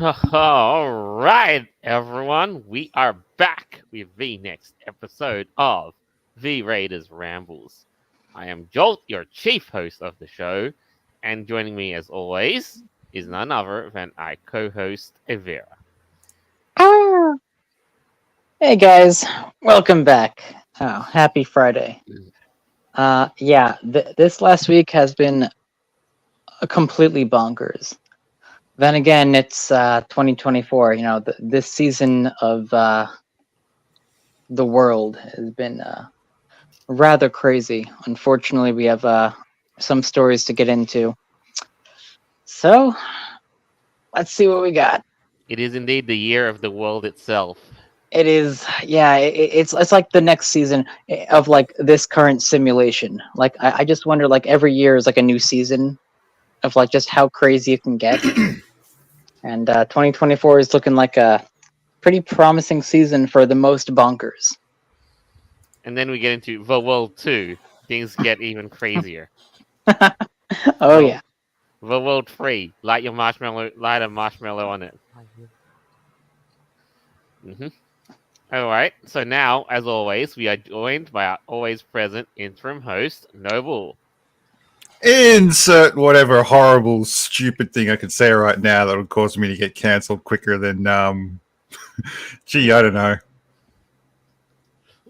All right, everyone, we are back with the next episode of The Raiders Rambles. I am Jolt, your chief host of the show, and joining me as always is none other than our co-host Evira. Ah. Hey guys, welcome back. Oh, happy Friday. Yeah, this last week has been completely bonkers. Then again, it's 2024. You know, this season of the world has been rather crazy. Unfortunately, we have some stories to get into. So let's see what we got. It is indeed the year of the world itself. It is, yeah. It's like the next season of like this current simulation. Like I just wonder, like every year is like a new season of like just how crazy it can get. And 2024 is looking like a pretty promising season for the most bonkers. And then we get into the world 2. Things get even crazier. Oh Oh, yeah. the world 3. Light a marshmallow on it. hmm All right. So now, as always, we are joined by our always present interim host, Noble. Insert whatever horrible, stupid thing I could say right now that would cause me to get cancelled quicker than, gee, I don't know.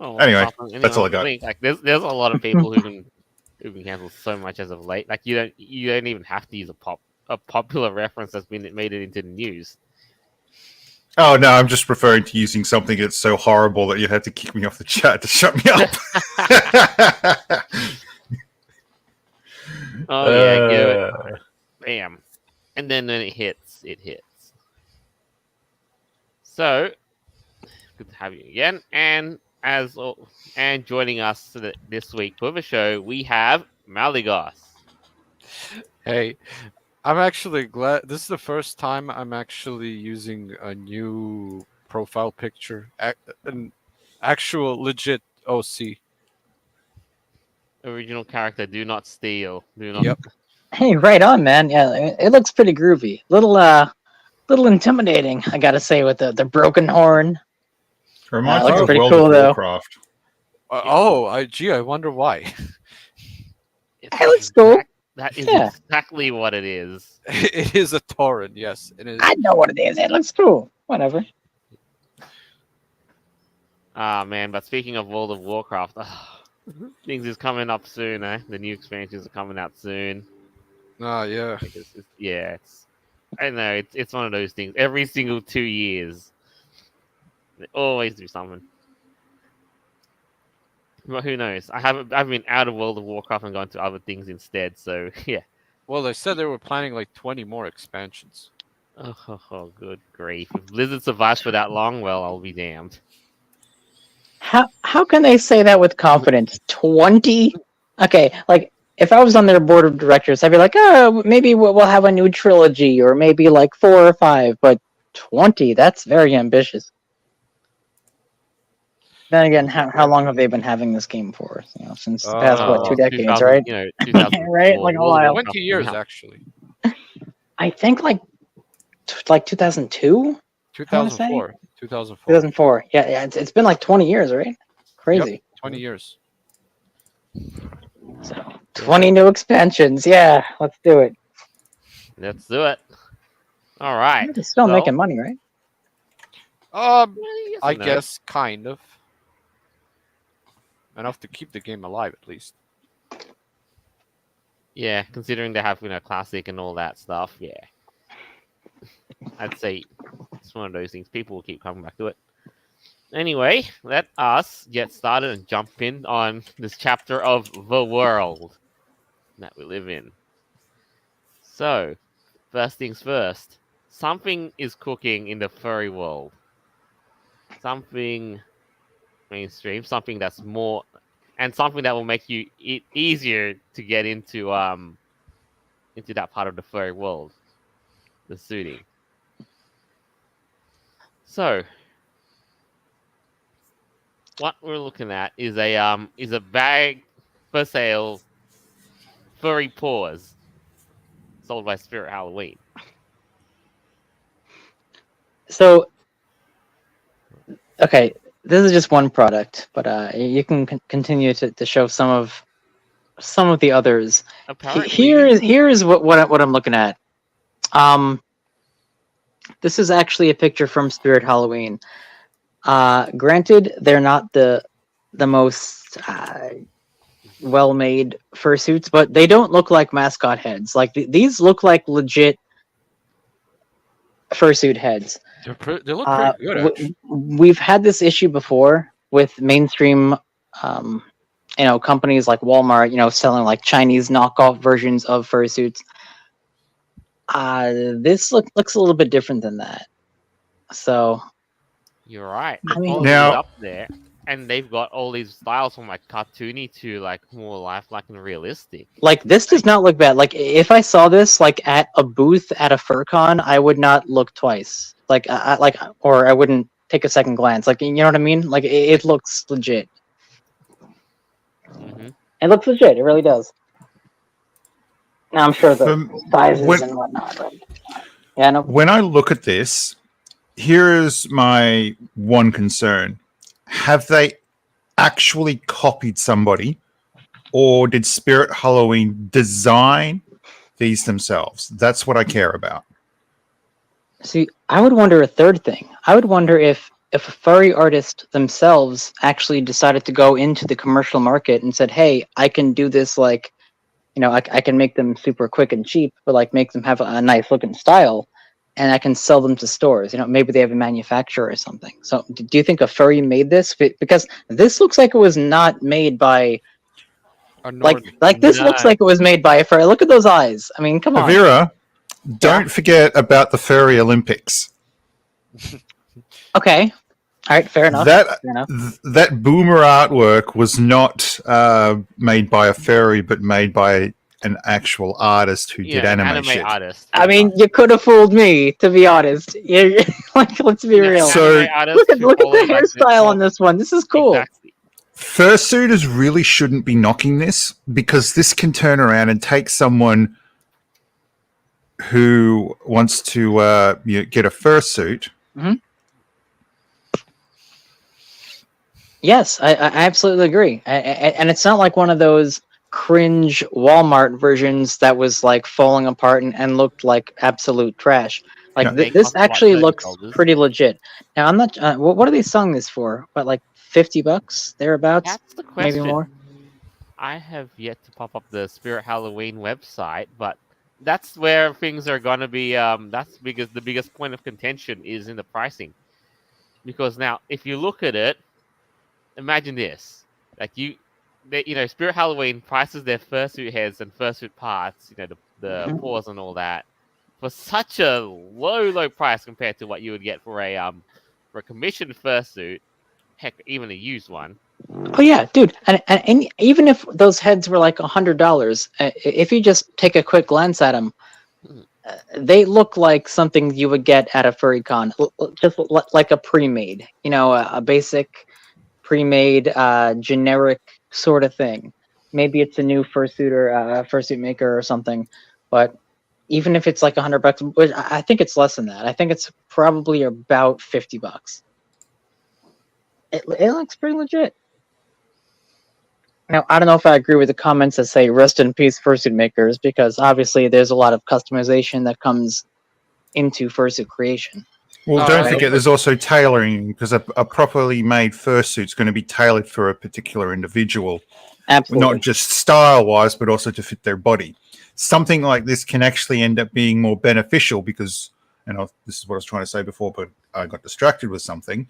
Oh, Anyway, anyone that's all I got. think like there's a lot of people who've been cancelled so much as of late. Like you don't even have to use a popular reference that's been made it into the news. Oh, no, I'm just referring to using something that's so horrible that you'd have to kick me off the chat to shut me up. Oh yeah, give it. Bam. And then when it hits, it hits. So good to have you again. And joining us this week for the show, we have Maligos. Hey, I'm actually glad. This is the first time I'm actually using a new profile picture, an actual legit OC. Original character, do not steal. Do not. Yep. Hey, right on, man. Yeah, it looks pretty groovy. Little intimidating, I gotta say, with the broken horn. Reminds Looks me of pretty World cool of though. Warcraft. Gee, I wonder why. It looks cool. That is Yeah. exactly what it is. It is a Tauren, yes. It is. I know what it is. It looks cool. Whatever. Ah man, but speaking of World of Warcraft, things is coming up soon, eh? The new expansions are coming out soon. Yeah. Like I know it's one of those things. Every single 2 years, they always do something. But who knows? I've been out of World of Warcraft and gone to other things instead. So yeah. Well, they said they were planning like 20 more expansions. Oh, good grief! If Blizzard survives for that long, well, I'll be damned. How can they say that with confidence? 20? Okay, like if I was on their board of directors, I'd be like, oh, maybe we'll have a new trilogy, or maybe like 4 or 5. But 20, that's very ambitious. Then again, how long have they been having this game for? You know, since the past what, 2 decades, 2000, right? 2004. Right, like a while. 20 years, actually. I think like 2002. 2004. 2004. 2004. Yeah, it's been like 20 years, right? Crazy. Yep, 20 years. So 20 new expansions. Yeah, let's do it. Let's do it. All right. They're still So, making money, right? yes I and no. guess kind of. Enough to keep the game alive, at least. Yeah, considering they have classic and all that stuff. Yeah, I'd say it's one of those things. People will keep coming back to it. Anyway, let us get started and jump in on this chapter of the world that we live in. So, first things first. Something is cooking in the furry world. Something mainstream. Something that's more, and something that will make you easier to get into that part of the furry world. The suiting. So, what we're looking at is a bag for sale furry paws sold by Spirit Halloween. So, okay, this is just one product, but you can continue to show some of the others. Apparently, Here is what I'm looking at. This is actually a picture from Spirit Halloween. Granted, they're not the most well-made fursuits, but they don't look like mascot heads. Like these look like legit fursuit heads. They look pretty good, actually. We've had this issue before with mainstream, companies like Walmart, selling like Chinese knockoff versions of fursuits. This looks a little bit different than that. So you're right. I The mean- quality is Now- up there, and they've got all these styles from like cartoony to like more lifelike and realistic. like this does not look bad. Like if I saw this like at a booth at a FurCon, I would not look twice. Or I wouldn't take a second glance. Like you know what I mean? Like it looks legit. Hmm. It looks legit. It really does. Now I'm sure the From- sizes when- and whatnot. But yeah, no. When I look at this, here is my one concern. Have they actually copied somebody, or did Spirit Halloween design these themselves? That's what I care about. See, I would wonder a third thing. I would wonder if a furry artist themselves actually decided to go into the commercial market and said, "Hey, I can do this like, I can make them super quick and cheap, but like make them have a nice looking style, and I can sell them to stores. Maybe they have a manufacturer or something." So, do you think a furry made this? Because this looks like it was not made by A like Nordic. this looks No. like it was made by a furry. Look at those eyes. I mean, come on. Avira, don't forget about the Furry Olympics. Okay. All right. Fair enough. That Fair enough. that boomer artwork was not made by a furry, but made by an actual artist who did anime shit. artist. I mean, you could have fooled me, to be honest. Like, let's be real. So- Look at the hairstyle on this one. This is cool. Exactly. Fursuiters really shouldn't be knocking this, because this can turn around and take someone who wants to get a fursuit. Yes, I absolutely agree. And it's not like one of those cringe Walmart versions that was like falling apart and looked like absolute trash. Like No. They this cost like actually $30. looks pretty legit. Now I'm not. What are they selling this for? What, like $50 thereabouts? That's the question. Maybe more. I have yet to pop up the Spirit Halloween website, but that's where things are gonna be. That's because the biggest point of contention is in the pricing. Because now, if you look at it, imagine this: like Spirit Halloween prices their fursuit heads and fursuit parts, the paws and all that, for such a low price compared to what you would get for a commissioned fursuit. Heck, even a used one. Oh yeah, dude. And even if those heads were like $100, if you just take a quick glance at them, they look like something you would get at a furry con, just like a pre-made, a basic pre-made, generic sort of thing. Maybe it's a new fursuit or fursuit maker or something, but even if it's like $100, which I think it's less than that. I think it's probably about $50. It looks pretty legit. Now, I don't know if I agree with the comments that say "rest in peace, fursuit makers," because obviously there's a lot of customization that comes into fursuit creation. Well, Oh, don't right. forget, there's also tailoring, because a properly made fursuit is going to be tailored for a particular individual, Absolutely. not just style-wise, but also to fit their body. Something like this can actually end up being more beneficial because, this is what I was trying to say before, but I got distracted with something.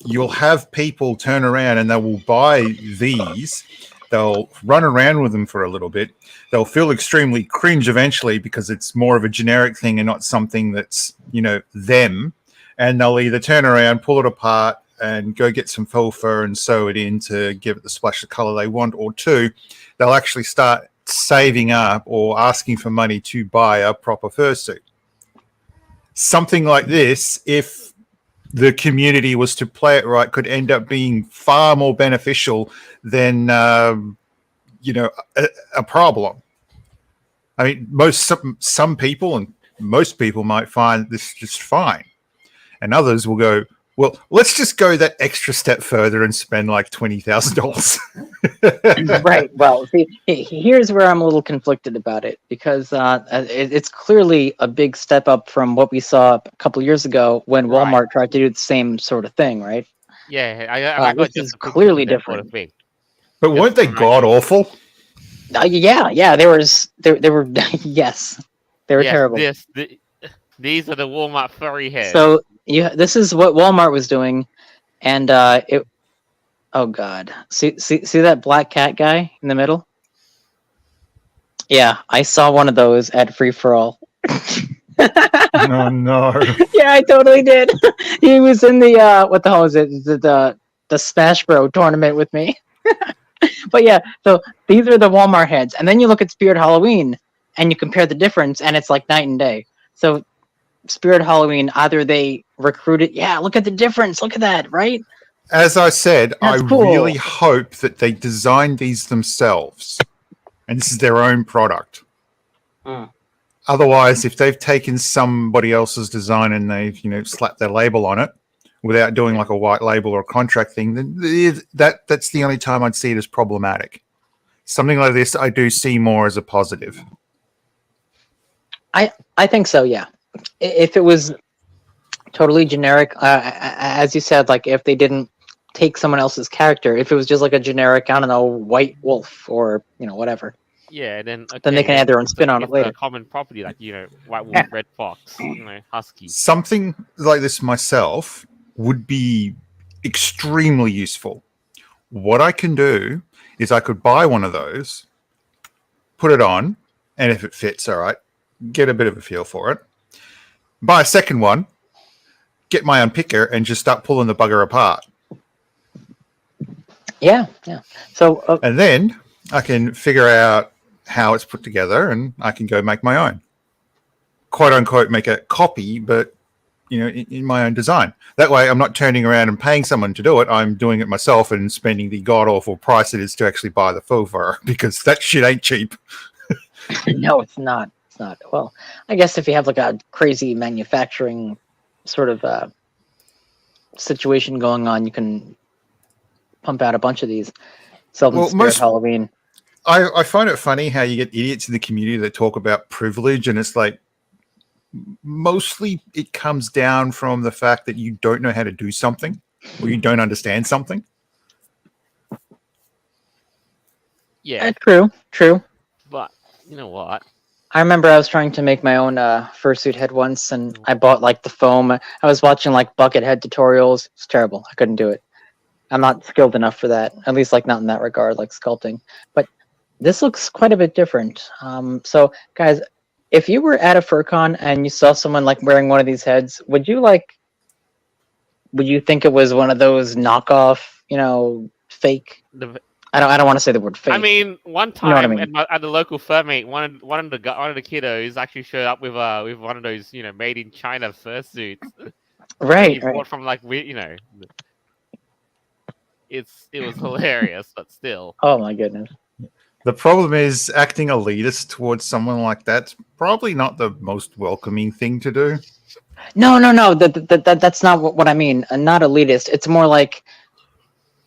You'll have people turn around and they will buy these. They'll run around with them for a little bit. They'll feel extremely cringe eventually because it's more of a generic thing and not something that's, them. And they'll either turn around, pull it apart, and go get some faux fur and sew it in to give it the splash of color they want. Or two, they'll actually start saving up or asking for money to buy a proper fursuit. Something like this, if the community was to play it right, could end up being far more beneficial than a problem. I mean, some people and most people might find this just fine. and others will go, well, let's just go that extra step further and spend like $20,000. Right. Well, see, here's where I'm a little conflicted about it because it's clearly a big step up from what we saw a couple years ago when Right. Walmart tried to do the same sort of thing, right? Yeah, I got This just is a picture clearly of that different. sort of thing. But weren't they Just god awful? Yeah, they were yes, they were Yes, terrible. these are the Walmart furry heads. So this is what Walmart was doing, and it. Oh God, see that black cat guy in the middle? Yeah, I saw one of those at Free for All. Oh no. Yeah, I totally did. He was in the what the hell is it? The Smash Bro tournament with me. But yeah, so these are the Walmart heads, and then you look at Spirit Halloween, and you compare the difference, and it's like night and day. So Spirit Halloween, either they recruited. Yeah, look at the difference. Look at that, right? As I said, That's I cool. really hope that they designed these themselves and this is their own product. Mm. Otherwise, if they've taken somebody else's design and they've, slapped their label on it without doing like a white label or a contract thing, then that's the only time I'd see it as problematic. Something like this, I do see more as a positive. I think so, yeah. If it was totally generic, as you said, like if they didn't take someone else's character, if it was just like a generic, I don't know, white wolf or whatever. Yeah, then Then they can add their own spin on it later. A common property like white wolf, red fox, husky. Something like this myself would be extremely useful. What I can do is I could buy one of those, put it on, and if it fits, all right, get a bit of a feel for it. Buy a second one, get my unpicker, and just start pulling the bugger apart. Yeah. So, and then I can figure out how it's put together, and I can go make my own. Quote unquote, make a copy, but in my own design. That way, I'm not turning around and paying someone to do it. I'm doing it myself and spending the god awful price it is to actually buy the faux fur, because that shit ain't cheap. No, it's not. It's not. Well, I guess if you have like a crazy manufacturing sort of situation going on, you can pump out a bunch of these. Sell them Spirit Halloween. I find it funny how you get idiots in the community that talk about privilege, and it's like mostly it comes down from the fact that you don't know how to do something or you don't understand something. Yeah, true. But you know what? I remember I was trying to make my own fursuit head once, and I bought like the foam. I was watching like bucket head tutorials. It's terrible. I couldn't do it. I'm not skilled enough for that. At least like not in that regard, like sculpting. But this looks quite a bit different. So guys, if you were at a FurCon and you saw someone like wearing one of these heads, would you think it was one of those knockoff, fake? I don't want to say the word fake. I mean, one time at the local fur meet, one of the kiddos actually showed up with one of those made in China fursuits. Right. He bought from it was hilarious, but still. Oh my goodness. The problem is acting elitist towards someone like that's probably not the most welcoming thing to do. No. That's not what I mean. Not elitist. It's more like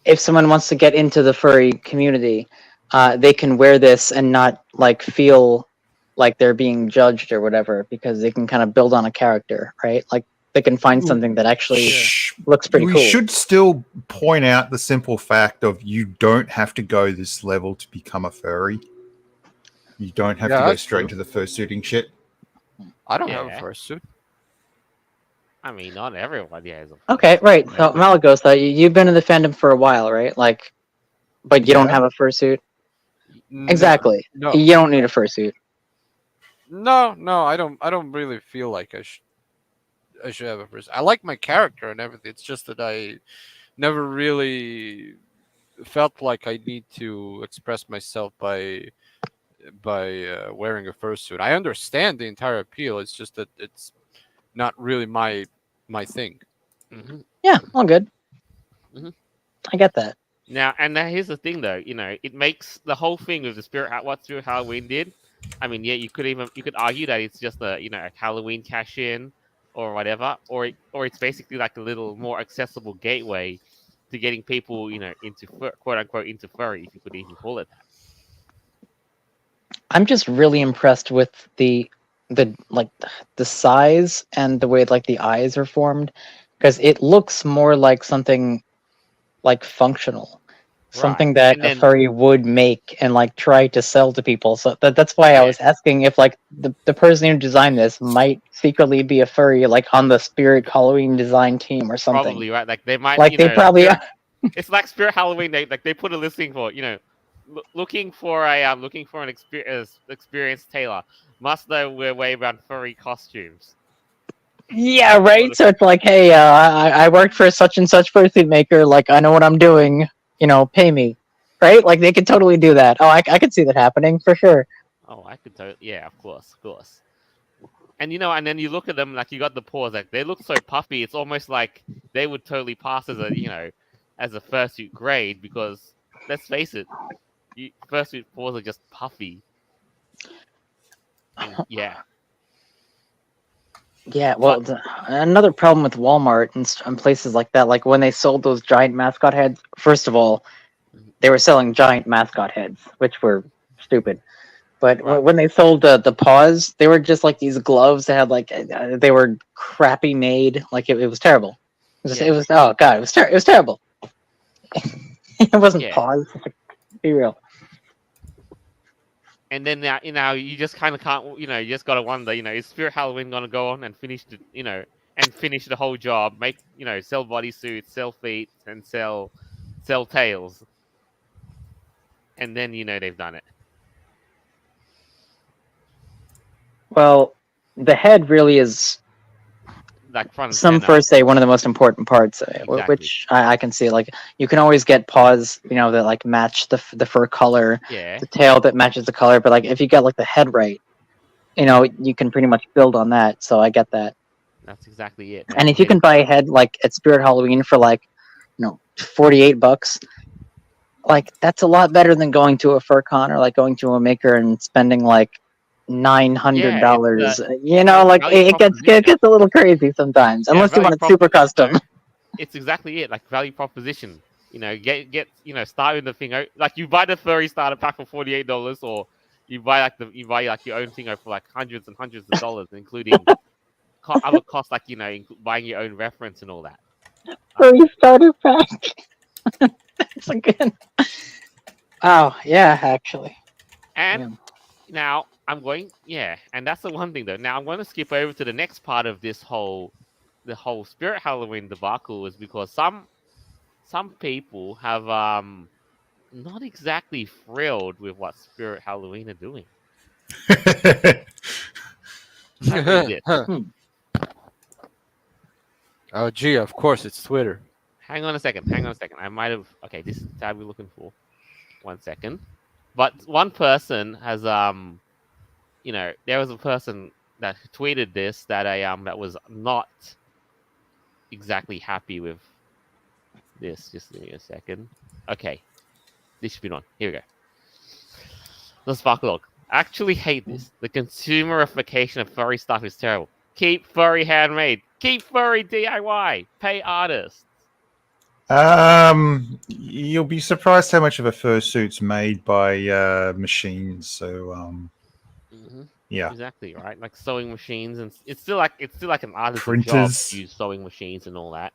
if someone wants to get into the furry community, they can wear this and not like feel like they're being judged or whatever, because they can kind of build on a character, right? Like they can find something that actually looks pretty cool. We should still point out the simple fact of you don't have to go this level to become a furry. You don't have to go straight into the fursuiting shit. I don't have a fursuit. I mean, not everyone has. Okay, right. So Malagosa, you've been in the fandom for a while, right? Like, but you don't have a fursuit. Exactly. No. You don't need a fursuit. No, I don't really feel like I should have a fursuit. I like my character and everything. It's just that I never really felt like I need to express myself by wearing a fursuit. I understand the entire appeal. It's just that it's not really my thing. Mm-hmm. Yeah, all good. Mm-hmm. I get that. Now here's the thing, though. It makes the whole thing with what Spirit Halloween did. I mean, yeah, you could argue that it's just a Halloween cash in, or whatever, or it's basically like a little more accessible gateway to getting people, into quote unquote into furry, if you could even call it that. I'm just really impressed with the like the size and the way like the eyes are formed, because it looks more like something like functional, Right. something that And a then furry would make and like try to sell to people. So that's why I yeah, was asking if like the person who designed this might secretly be a furry, like on the Spirit Halloween design team or something. probably right. Like they might, Like they probably Spirit, it's like Spirit Halloween. They put a listing for looking for an experienced tailor. Must know we're way around furry costumes. yeah, Sort right. of So thing. it's like, hey, I worked for such and such fursuit maker. Like I know what I'm doing. Pay me. Right? Like they could totally do that. Oh, I could see that happening for sure. Oh, I could totally. Yeah, of course, of course. And and then you look at them, like you got the paws, like they look so puffy. It's almost like they would totally pass as as a fursuit grade, because let's face it, fursuit paws are just puffy. And yeah, Yeah, but well, another problem with Walmart and places like that, like when they sold those giant mascot heads, first of all, they were selling giant mascot heads, which were stupid. But right, when they sold the paws, they were just like these gloves that had like they were crappy made. Like it was terrible. It yeah, was oh god, it was terrible. It wasn't yeah. paws. Be real. And then now, you just kind of can't, you just gotta wonder, is Spirit Halloween gonna go on and finish the whole job, make, sell bodysuits, sell feet, and sell tails, and then they've done it. Well, the head really is Like front and some center. first say one of the most important parts, Exactly. which I can see. Like you can always get paws, that like match the fur color, Yeah, the tail that matches the color. But like if you get like the head right, you can pretty much build on that. So I get that. that's exactly it. And And if you can buy a head like at Spirit Halloween for like, $48, like that's a lot better than going to a fur con or like going to a maker and spending like nine hundred yeah, it's dollars. Like value it gets a little crazy sometimes, Yeah, unless you value want it super proposition. custom. It's exactly it. Like value proposition. Get start with the thing. Like you buy the furry starter pack for $48, or you buy like your own thing for like hundreds and hundreds of dollars, including other costs, like buying your own reference and all that. Furry starter pack. That's a good. Oh yeah, actually. And Yeah. now I'm going, and that's the one thing though. Now I'm going to skip over to the next part of the whole Spirit Halloween debacle, is because some people have not exactly thrilled with what Spirit Halloween are doing. Now read this. Oh, gee, of course, it's Twitter. Hang on a second. I might have. Okay, this is the tab we're looking for. 1 second. But one person has there was a person that tweeted this that was not exactly happy with this. Just give me a second. Okay, this should be on. Here we go. The Sparklog. I actually hate this. The consumerification of furry stuff is terrible. Keep furry handmade. Keep furry DIY. Pay artists. You'll be surprised how much of a fursuit's made by machines. So, Mm-hmm. yeah, Exactly, right? Like sewing machines, and it's still like an artisan job printers. to use sewing machines and all that.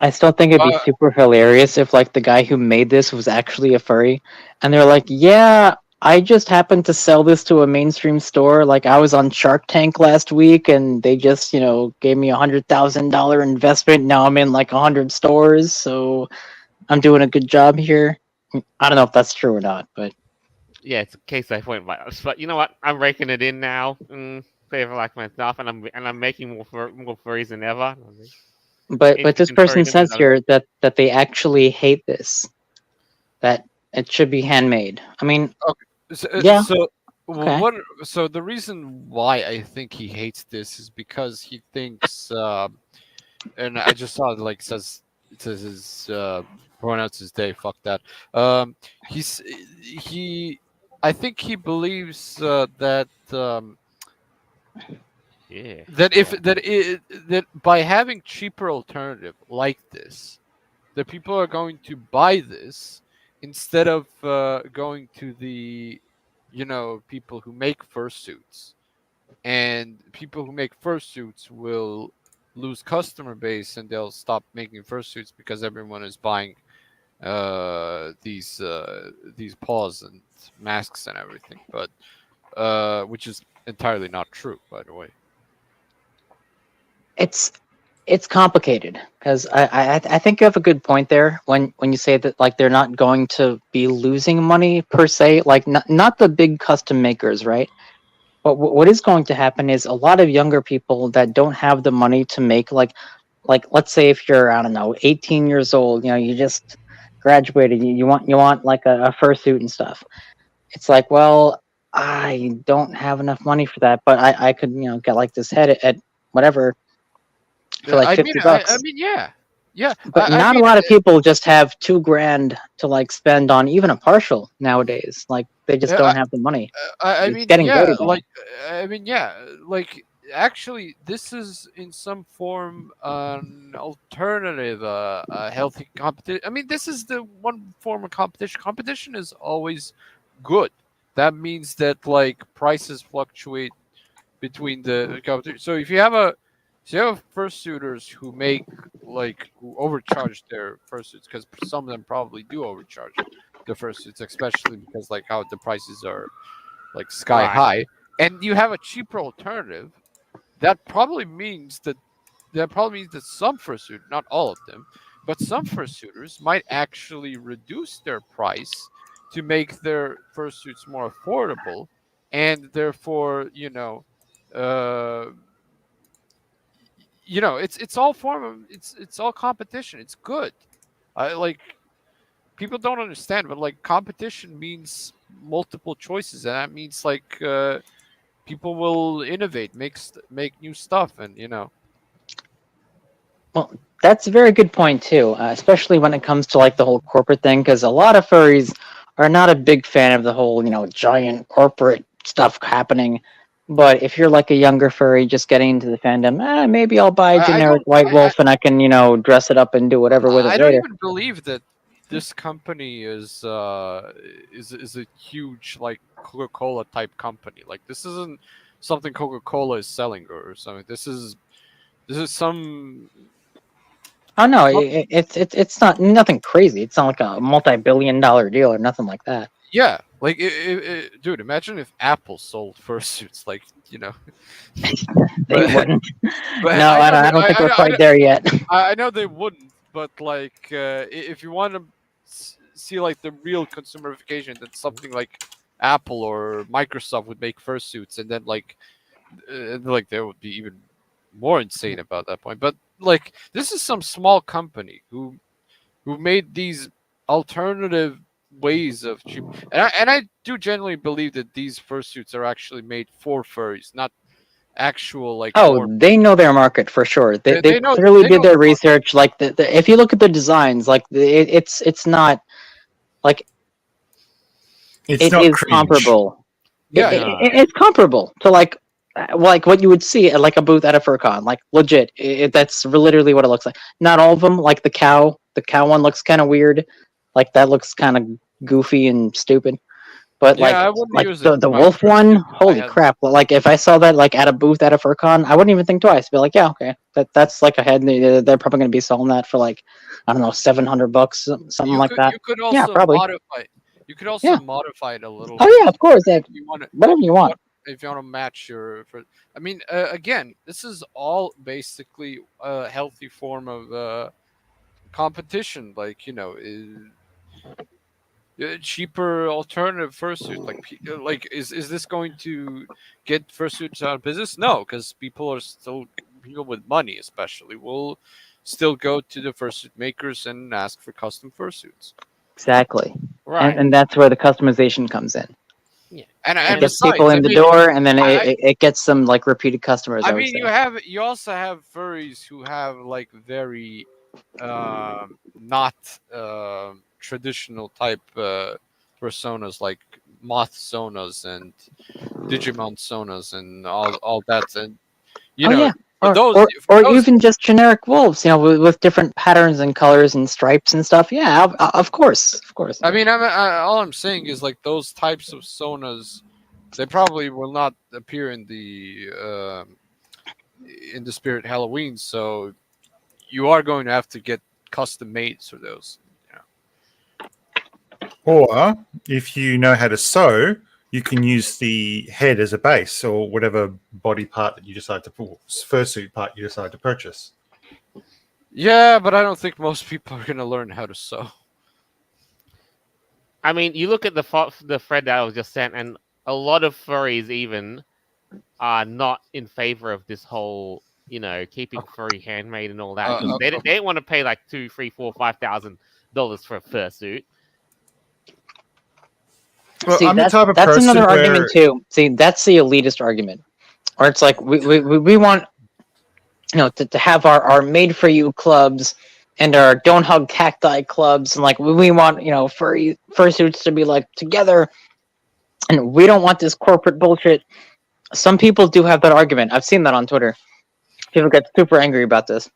I still think it'd be Uh, super hilarious if like the guy who made this was actually a furry, and they're like, "Yeah, I just happened to sell this to a mainstream store. Like I was on Shark Tank last week, and they just gave me $100,000 investment. Now I'm in like 100 stores, so I'm doing a good job here." I don't know if that's true or not, but Yeah, it's a case I point by us, but you know what? I'm raking it in now. Favor like my stuff, and I'm making more furries than ever. but this Interesting person furry. says here that they actually hate this. That it should be handmade. I mean, So, yeah, okay. what? So the reason why I think he hates this is because he thinks, and I just saw it like it says his pronouns his day. Fuck that. He's he. I think he believes that Yeah. that if Well, that by having cheaper alternative like this, the people are going to buy this instead of going to the, people who make fursuits, and people who make fursuits will lose customer base and they'll stop making fursuits because everyone is buying these paws and masks and everything, but which is entirely not true, by the way. It's it's complicated because I think you have a good point there when you say that like they're not going to be losing money per se, like not the big custom makers, right? But what is going to happen is a lot of younger people that don't have the money to make like let's say if you're, I don't know, 18 years old, you just graduated, you want like a fursuit and stuff. It's like, well, I don't have enough money for that, but I could, get like this head at whatever for like I mean, 50 I bucks. mean, yeah, yeah. But I not a mean, lot of people just have 2 grand to like spend on even a partial nowadays. Like they just don't I, have the money. I It's mean, getting yeah, very bad. like, like, actually, this is in some form an alternative, a healthy competition. I mean, this is the one form of competition. Competition is always good. That means that like prices fluctuate between the competition. So if you have fursuiters who make who overcharge their fursuits, because some of them probably do overcharge the fursuits, especially because like how the prices are like sky right. high, and you have a cheaper alternative, that probably means that some fursuit, not all of them, but some fursuiters might actually reduce their price to make their fursuits more affordable, and therefore, uh, it's all form of it's all competition. It's good. I like people don't understand, but like competition means multiple choices, and that means like people will innovate, make new stuff, and Well, that's a very good point too, especially when it comes to like the whole corporate thing, because a lot of furries are not a big fan of the whole, giant corporate stuff happening. But if you're like a younger furry just getting into the fandom, maybe I'll buy a I generic don't white wolf and I can, dress it up and do whatever with it I don't later. even believe that this company is a huge like Coca-Cola type company. Like this isn't something Coca-Cola is selling or something. This is Oh no, some it's not nothing crazy. It's not like a multi-billion-dollar deal or nothing like that. yeah. Like dude, imagine if Apple sold fursuits. Like They but wouldn't. but No, I don't think we're I quite there yet. I know they wouldn't, but like if you want to see like the real consumerification, then something like Apple or Microsoft would make fursuits, and then like they would be even more insane about that point. But like this is some small company who made these alternative ways of cheap, and I do genuinely believe that these fursuits are actually made for furries, not actual like Oh, more. they know their market for sure. They They know clearly they did know their their market. research. Like if you look at the designs, like it's not like It's it not is cringe. comparable. Yeah, yeah. No. It's comparable to like what you would see at like a booth at a FurCon. Like legit, that's literally what it looks like. Not all of them. Like the cow one looks kind of weird. Like that looks kind of goofy and stupid. But Yeah, like I wouldn't like use a the cow wolf one, fursuit if I holy had. crap! Well, like if I saw that like at a booth at a FurCon, I wouldn't even think twice. Be like, yeah, okay, that's like a head. They're probably going to be selling that for like, I don't know, $700, something like that. You could Yeah, also probably. modify. You could also Yeah. modify it a little Oh bit yeah, of course. if you want to. Whatever you want. If you want to match your. I mean, again, this is all basically a healthy form of competition. Like cheaper alternative fursuit. Like like is this going to get fursuits out of business? No, because people with money, especially, will still go to the fursuit makers and ask for custom fursuits. Exactly. And Right. and that's where the customization comes in. Yeah. It And And gets people besides, in the door, and then it gets some like repeated customers. I I would mean, say. you also have furries who have like very not traditional type personas, like moth sonas and Digimon sonas and all that, and You Oh know, yeah. for Or, those, or, for or those, even just generic wolves, with different patterns and colors and stripes and stuff. Yeah, of course, of course. I mean, all I'm saying is like those types of sonas, they probably will not appear in the Spirit Halloween. So you are going to have to get custom made for those. Or if you know how to sew, you can use the head as a base or whatever body part that you decide to pull, fursuit part you decide to purchase. Yeah, but I don't think most people are going to learn how to sew. I mean, you look at the thread that I was just sent, and a lot of furries even are not in favor of this whole, keeping furry handmade and all that, because they don't want to pay like $2, $3, $4, $5,000 for a fursuit. Well, See, I'm the type of that's person another where argument too. See, that's the elitist argument, where it's like we want to have our made for you clubs and our don't hug cacti clubs, and like we want fursuits to be like together, and we don't want this corporate bullshit. Some people do have that argument. I've seen that on Twitter. People get super angry about this.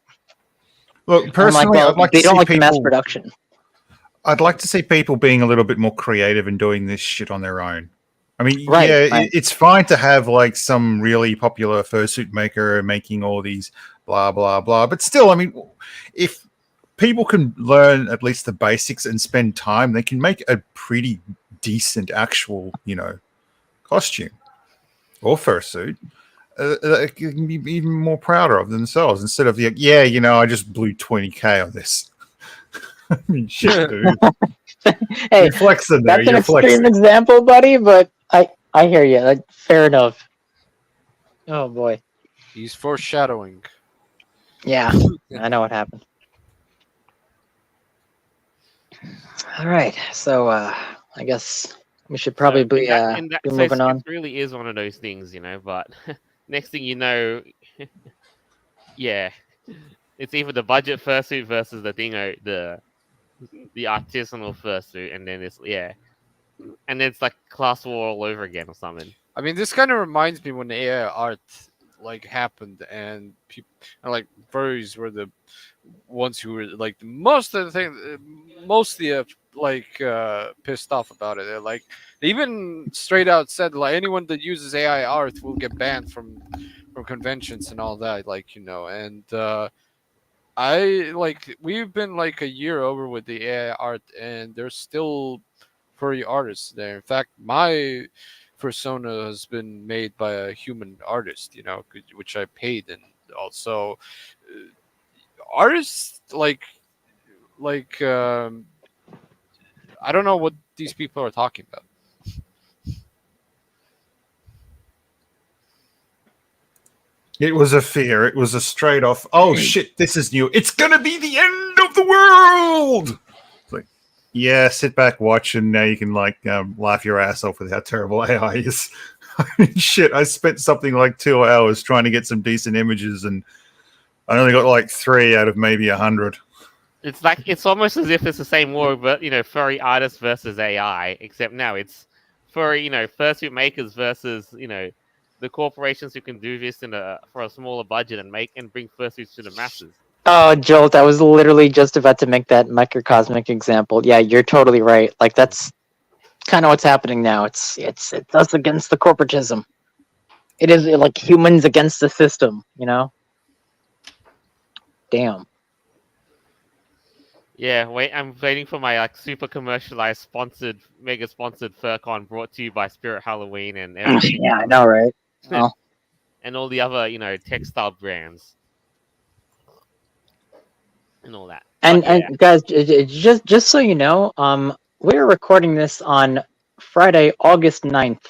look, And I'm like, personally, well, I'd like to they don't see like the mass people. production. I'd like to see people being a little bit more creative and doing this shit on their own. I mean, Right, yeah, right. it's fine to have like some really popular fursuit maker making all these blah blah blah, but still, I mean, if people can learn at least the basics and spend time, they can make a pretty decent actual, costume or fursuit. They can be even more prouder of themselves instead of the I just blew $20K on this. I mean, shit, dude. Hey, You're flexing there. that's an You're extreme flexing. example, buddy, but I hear you. Like, fair enough. Oh boy. He's foreshadowing. Yeah, I know what happened. All right, so I guess we should probably be moving on. It really is one of those things, but next thing you know, yeah, it's either the budget fursuit versus the the artisanal fursuit, and then and it's like class war all over again or something. I mean, this kind of reminds me when the AI art like happened, and people like furries were the ones who were like the most of the thing, mostly pissed off about it. They even straight out said like anyone that uses AI art will get banned from conventions and all that. And we've been like a year over with the AI art, and there's still furry artists there. In fact, my persona has been made by a human artist, which I paid, and also artists I don't know what these people are talking about. It was a fear. It was a straight off, oh shit, this is new. It's going to be the end of the world. It's like, yeah, sit back, watch, and now you can laugh your ass off with how terrible AI is. Shit, I spent something like 2 hours trying to get some decent images, and I only got like 3 out of maybe 100. It's almost as if it's the same war, but furry artists versus AI, except now it's furry, fursuit makers versus the corporations who can do this for a smaller budget and bring fursuits to the masses. Oh, Jolt, I was literally just about to make that microcosmic example. Yeah, you're totally right. Like, that's kind of what's happening now. It's us against the corporatism. It is like humans against the system, Damn. Yeah, I'm waiting for my super commercialized mega sponsored FurCon brought to you by Spirit Halloween and everything. Yeah, I know, right? Oh. And all the other, textile brands. And all that. And guys, just so you know, we're recording this on Friday, August 9th.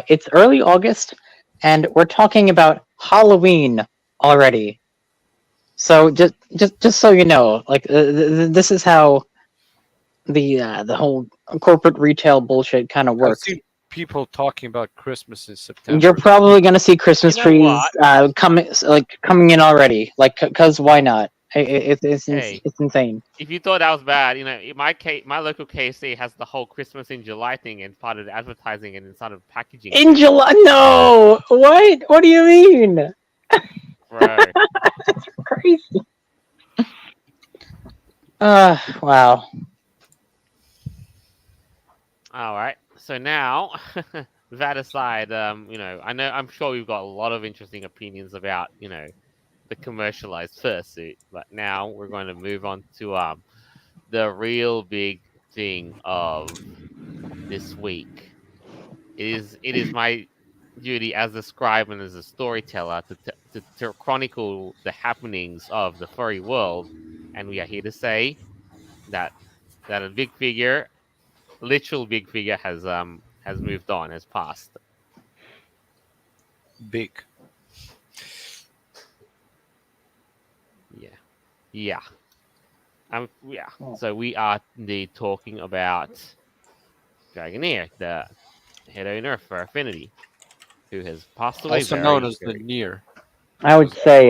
It's early August, and we're talking about Halloween already. So just so you know, like this is how the whole corporate retail bullshit kind of I've works. seen people talking about Christmas in September. You're probably gonna see Christmas trees coming in already. Like, cause why not? It's insane. If you thought that was bad, my local KFC has the whole Christmas in July thing and part of the advertising and inside of packaging. In July? No! What? What do you mean? bro. That's crazy. Wow. All right. So now, that aside, I'm sure we've got a lot of interesting opinions about, the commercialized fursuit, but now we're going to move on to the real big thing of this week. It is my duty as a scribe and as a storyteller to chronicle the happenings of the furry world, and we are here to say that a big figure, literal big figure, has moved on, has passed. Big. Yeah, yeah, yeah. Oh. So we are indeed talking about Dragonair, the head owner for Affinity, who has passed away Also known very, as the very. Near. I would say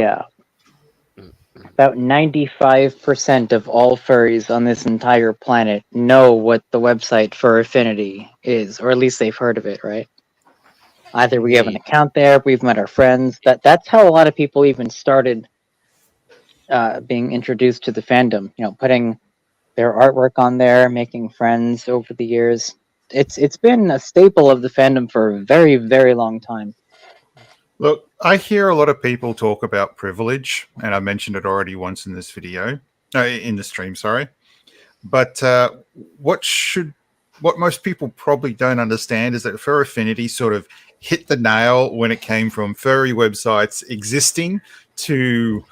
Mm, mm. about 95% of all furries on this entire planet know what the website for Affinity is, or at least they've heard of it, right? Either we have an Indeed. account there, we've met our friends. That's how a lot of people even started being introduced to the fandom. Putting their artwork on there, making friends over the years. It's been a staple of the fandom for a very, very long time. Look, I hear a lot of people talk about privilege, and I mentioned it already once in this video, in the stream, sorry. But what most people probably don't understand is that Fur Affinity sort of hit the nail when it came from furry websites existing to,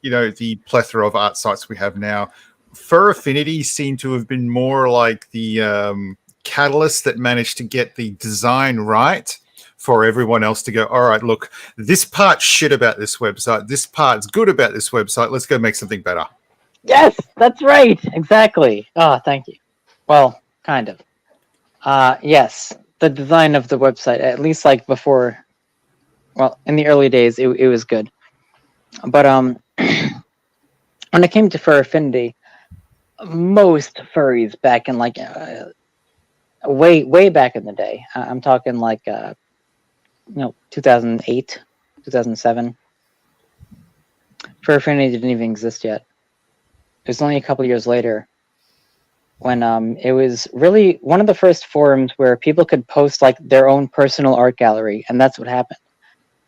the plethora of art sites we have now. Fur Affinity seemed to have been more like the catalyst that managed to get the design right for everyone else to go, all right, look, this part's shit about this website. This part's good about this website. Let's go make something better. Yes, that's right. Exactly. Oh, thank you. Well, kind of. Yes, the design of the website, at least like before, well, in the early days, it was good. But when it came to Fur Affinity, most furries back in like way back in the day, I'm talking like 2008, 2007. Fur Affinity didn't even exist yet. It was only a couple years later when it was really one of the first forums where people could post like their own personal art gallery, and that's what happened.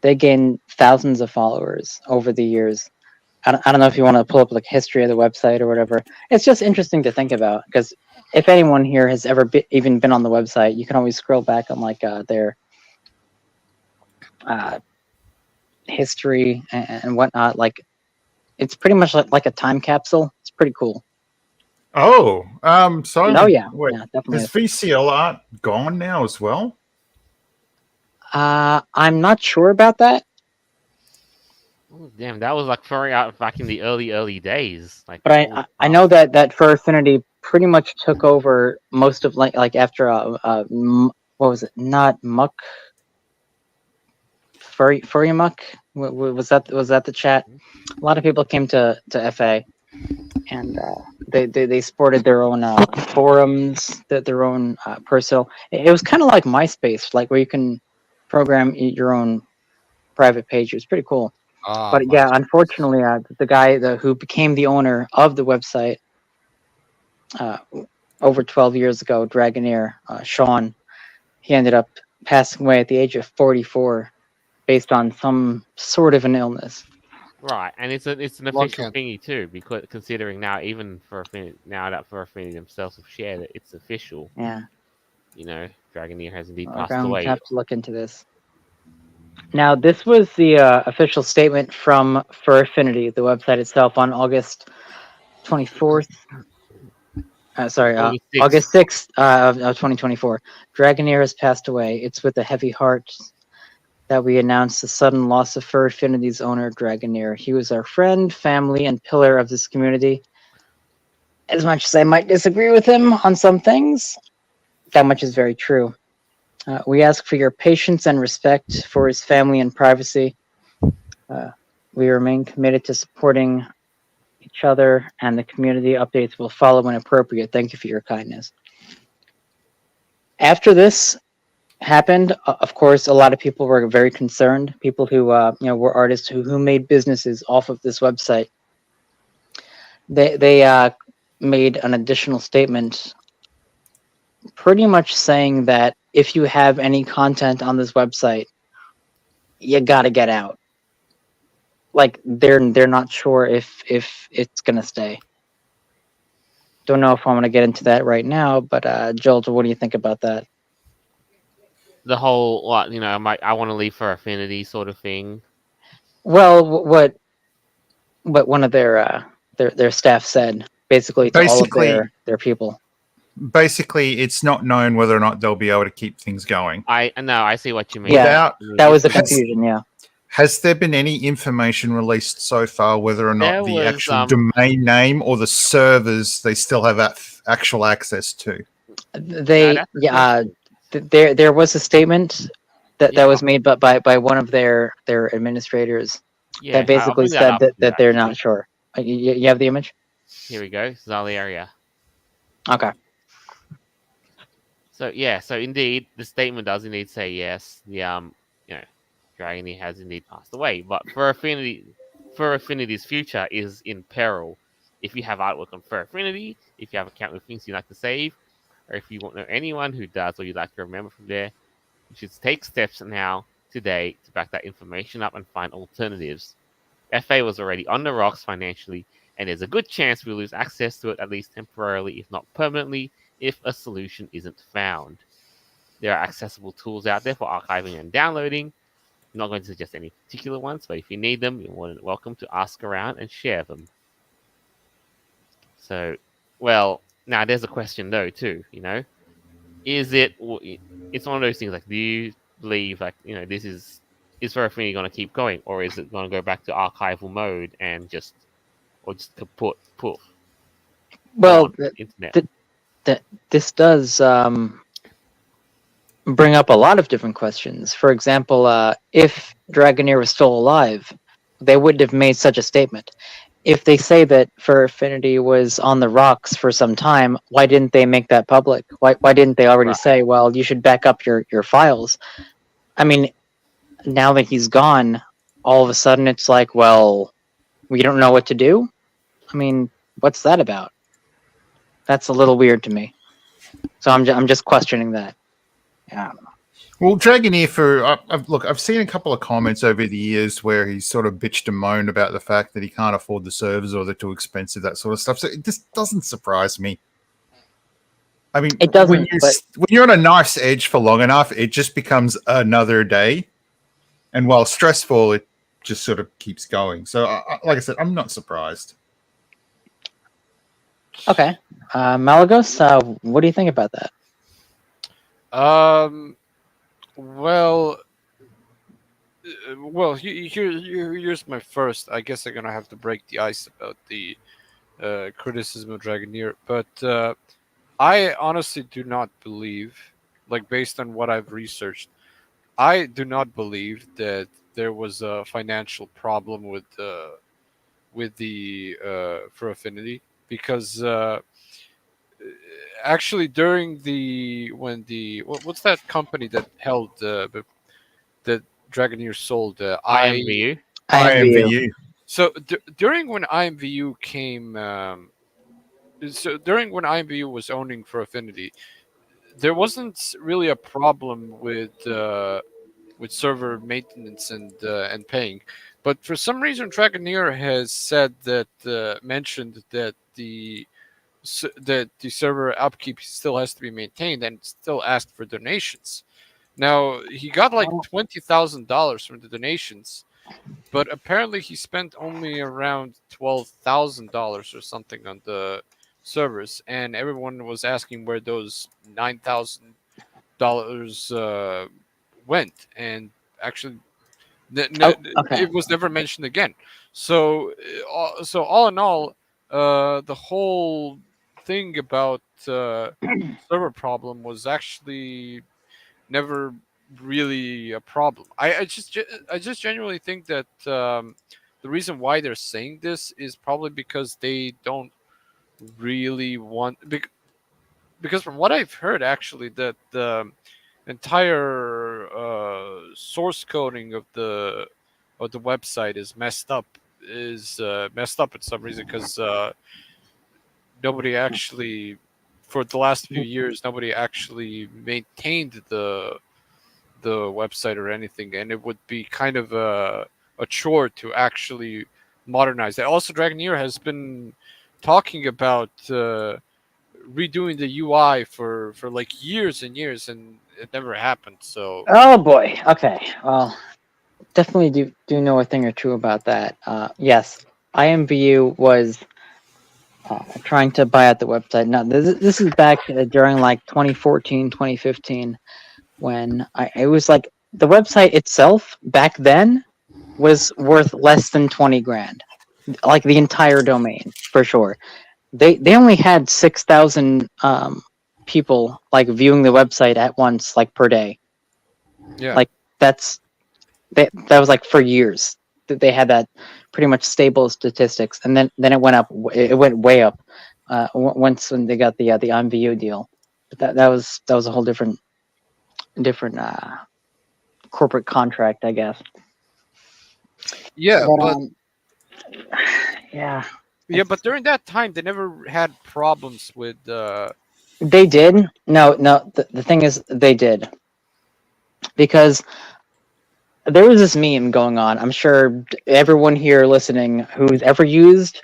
They gained thousands of followers over the years. I don't know if you want to pull up like history of the website or whatever. It's just interesting to think about because if anyone here has ever even been on the website, you can always scroll back on like their history and whatnot. Like it's pretty much like a time capsule. It's pretty cool. Oh, Oh yeah, wait, yeah, definitely. has VCL art gone now as well? I'm not sure about that, Oh, damn, that was like furry out back in the early days. Like, but holy I fuck. know that Fur Affinity pretty much took over most of like after what was it? Not Muck. Furry Muck. Was that the chat? A lot of people came to FA, and they sported their own forums, their own personal. It was kind of like MySpace, like where you can program your own private page. It was pretty cool. Ah, But yeah, MySpace. unfortunately, the guy who became the owner of the website over 12 years ago, Dragonair, Sean, he ended up passing away at the age of 44 based on some sort of an illness. Right, and it's an Lung official cancer. thingy too, because considering now even for Affinity, now that for Affinity themselves have shared it, it's official. Yeah, Dragoneer has indeed I'm passed going to away. have to look into this. Now, this was the official statement from Fur Affinity, the website itself, on August 24th. August 6th of 2024. Dragonair has passed away. It's with a heavy heart that we announce the sudden loss of Fur Affinity's owner, Dragonair. He was our friend, family, and pillar of this community. As much as I might disagree with him on some things, that much is very true. We ask for your patience and respect for his family and privacy. We remain committed to supporting each other, and the community updates will follow when appropriate. Thank you for your kindness. After this, happened, of course, a lot of people were very concerned. People who were artists who made businesses off of this website. They made an additional statement, pretty much saying that if you have any content on this website, you gotta get out. Like they're not sure if it's gonna stay. Don't know if I want to get into that right now, but Joel, what do you think about that? The whole what I want to leave for Affinity sort of thing. Well, what one of their staff said basically to all of Basically, their people. basically, it's not known whether or not they'll be able to keep things going. I see what you mean. Yeah, Without, that was the It's- confusion. Yeah. has there been any information released so far whether or not There the was, actual domain name or the servers they still have actual access to? They that's a good yeah. question. There was a statement that Yeah. was made by one of their administrators Yeah, that I'll basically bring that said up that, here, that they're not actually. sure. You have the image? Here we go. Zalaria. Okay. So yeah, so indeed, the statement does indeed say yes. The Dragony has indeed passed away, but Fur Affinity's future is in peril. If you have artwork on Fur Affinity, if you have account with things you'd like to save, or if you want to know anyone who does or you'd like to remember from there, you should take steps now, today, to back that information up and find alternatives. FA was already on the rocks financially, and there's a good chance we'll lose access to it at least temporarily, if not permanently, if a solution isn't found. There are accessible tools out there for archiving and downloading. I'm not going to suggest any particular ones, but if you need them, you're more than welcome to ask around and share them. So, well, now there's a question though, too. Is it? It's one of those things. Like, do you believe, like, this is Fur Affinity going to keep going, or is it going to go back to archival mode and just kaput, poof, Well, gone, internet? this does bring up a lot of different questions. For example, if Dragoneer was still alive, they wouldn't have made such a statement. If they say that Fur Affinity was on the rocks for some time, why didn't they make that public? Why didn't they already Right. say, well, you should back up your files? I mean, now that he's gone, all of a sudden it's like, well, we don't know what to do? I mean, what's that about? That's a little weird to me. So I'm just questioning that. Yeah. Well, Dragoneer, I've seen a couple of comments over the years where he's sort of bitched and moaned about the fact that he can't afford the servers or they're too expensive, that sort of stuff. So it just doesn't surprise me. I mean, It doesn't, but when you're on a knife's edge for long enough, it just becomes another day. And while stressful, it just sort of keeps going. So, like I said, I'm not surprised. okay. Malagos, what do you think about that? Well, here's my first. I guess I'm gonna have to break the ice about the criticism of Dragoneer, but I honestly do not believe, like based on what I've researched, I do not believe that there was a financial problem with the for Affinity, because actually during the when the what's that company that held that Dragoneer sold IMVU. IMVU. So during when IMVU came, so during when IMVU was owning for Affinity, there wasn't really a problem with server maintenance and paying, but for some reason Dragoneer has said that mentioned that that the server upkeep still has to be maintained and still asked for donations. Now he got like $20,000 from the donations, but apparently he spent only around $12,000 or something on the servers, and everyone was asking where those $9,000 went, and actually, Okay. it was never mentioned again. So, so all in all, the whole thing about server problem was actually never really a problem. I just genuinely think that the reason why they're saying this is probably because they don't really want, because from what I've heard actually, that entire source coding of the website is messed up. Is messed up for some reason because nobody actually, for the last few years, nobody actually maintained the website or anything, and it would be kind of a chore to actually modernize it. Also, Dragoneer has been talking about redoing the UI for like years and years, and it never happened. So Oh boy. Okay. Well, definitely do know a thing or two about that. Yes, IMVU was trying to buy out the website. Now, this is back during like 2014, 2015, when it was like the website itself back then was worth less than 20 grand. Like the entire domain, for sure. They only had 6,000 people like viewing the website at once, like per day. yeah, Like that's that was like for years that they had that pretty much stable statistics, and then it went up. It went way up once when they got the MVU deal. But that was a whole different corporate contract, I guess. yeah, But but yeah, but during that time they never had problems with. they did. No. The thing is, they did because there was this meme going on. I'm sure everyone here listening who's ever used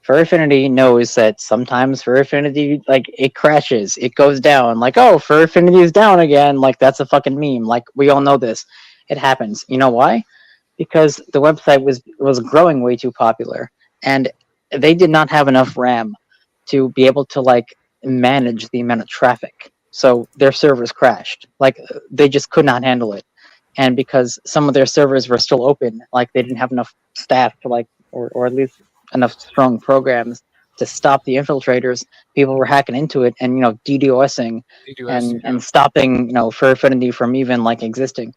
Fur Affinity knows that sometimes Fur Affinity, like, it crashes, it goes down. Like, oh, Fur Affinity is down again. Like, that's a fucking meme. Like, we all know this. It happens. You know why? Because the website was growing way too popular, and they did not have enough RAM to be able to like manage the amount of traffic. So their servers crashed. Like, they just could not handle it. And because some of their servers were still open, like they didn't have enough staff to like, or at least enough strong programs to stop the infiltrators. People were hacking into it and DDoSing AWS, and stopping Fur Affinity from even like existing,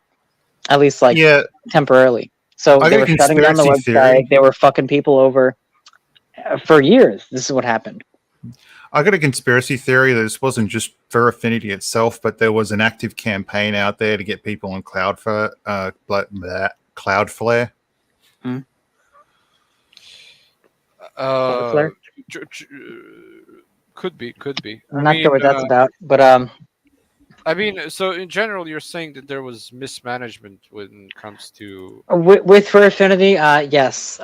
at least like Yeah, temporarily. So I they got a were shutting down the conspiracy website. theory. They were fucking people over for years. This is what happened. I got a conspiracy theory that this wasn't just Fur Affinity itself, but there was an active campaign out there to get people on Cloudflare. uh, Cloudflare. tr- tr- could be, could be. I'm not sure what that's about, but I mean, so in general, you're saying that there was mismanagement when it comes to. with Fur Affinity, yes,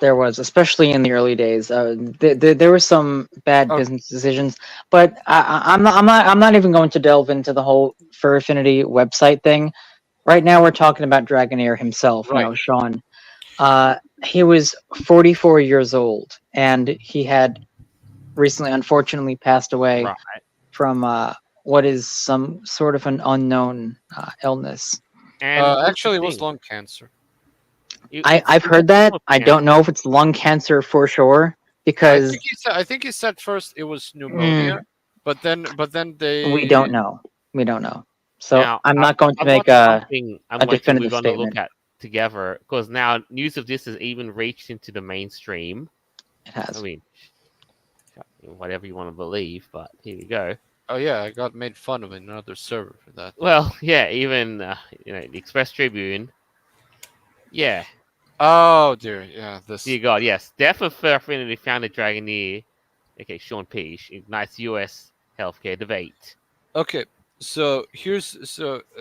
there was, especially in the early days. There were some bad Okay, business decisions, but I'm not even going to delve into the whole Fur Affinity website thing. Right now, we're talking about Dragoneer himself. right. Sean. He was 44 years old, and he had recently, unfortunately, passed away Right. from what is some sort of an unknown illness. And here's the Actually, it was thing. lung cancer. I've It's a heard that. form of I don't cancer. know if it's lung cancer for sure because I think he said first it was mm, pneumonia, but then we don't they. know. We don't know. So Now, I'm not going to I've make got something I'm a going to we're definitive going to look statement. at together because now news of this has even reached into the mainstream. It I has. mean, whatever you want to believe, but here we go. Oh yeah, I got made fun of in another server for that. Well, yeah, even the Express Tribune. Yeah, Oh dear, yeah, dear this. God, yes, death of Affinity founder Dragoneer. Okay, Sean Peach ignites U.S. healthcare debate. Okay, so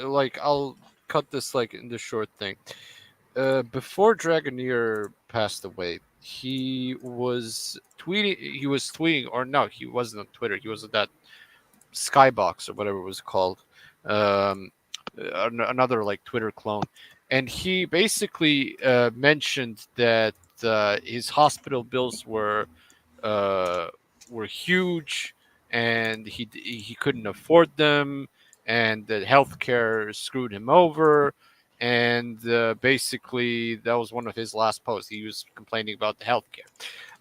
like I'll cut this like in the short thing. Before Dragoneer passed away, he was tweeting. He was tweeting, or no, he wasn't on Twitter. He was at that Skybox or whatever it was called, um, another like Twitter clone, and he basically mentioned that his hospital bills uh, were huge, and he couldn't afford them, and that healthcare screwed him over. And basically, that was one of his last posts. He was complaining about the healthcare.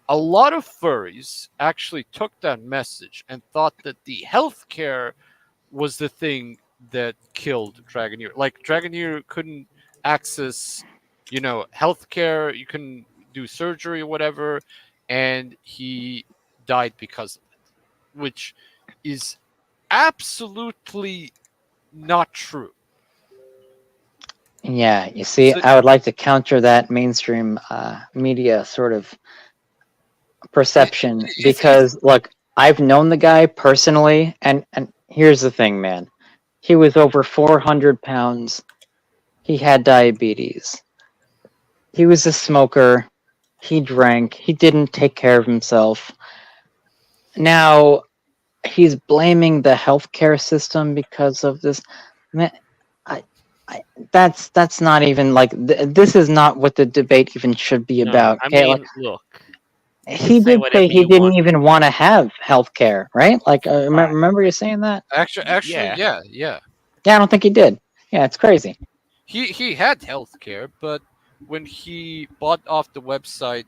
A lot of furries actually took that message and thought that the healthcare was the thing that killed Dragoneer. Like Dragoneer couldn't access, healthcare. You couldn't do surgery or whatever, and he died because of it, which is absolutely not true. Yeah, you see, So, I would like to counter that mainstream media sort of perception it's because, look, I've known the guy personally, and here's the thing, man. He was over 400 pounds. He had diabetes. He was a smoker. He drank. He didn't take care of himself. Now he's blaming the healthcare system because of this. Man, I, that's not even like this is not what the debate even should be No, about. I Okay, like mean, look, you can he say did say whatever he you didn't want. even want to have healthcare, right? Like, Right. remember you saying that? actually, Yeah. yeah. Yeah, I don't think he did. Yeah, it's crazy. He had health care, but when he bought off the website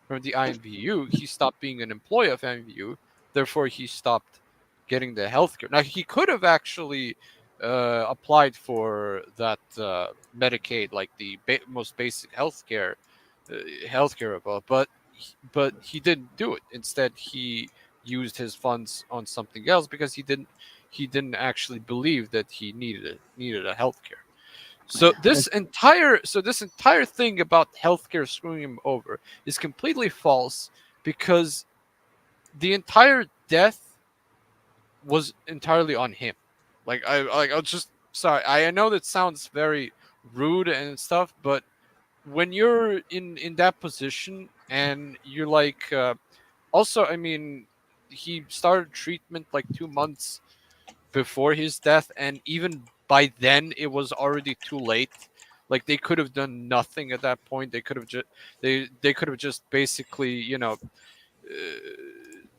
from the IMVU, he stopped being an employee of IMVU. Therefore, he stopped getting the health care. Now, he could have actually applied for that Medicaid, like the most basic healthcare above, but he didn't do it. Instead, he used his funds on something else because he didn't actually believe that he needed a healthcare. So this entire thing about healthcare screwing him over is completely false because the entire death was entirely on him. I'll just sorry. I know that sounds very rude and stuff, but when you're in that position and you're like also, I mean, he started treatment like 2 months before his death, and even by then it was already too late. Like they could have done nothing at that point. They could have just they could have just basically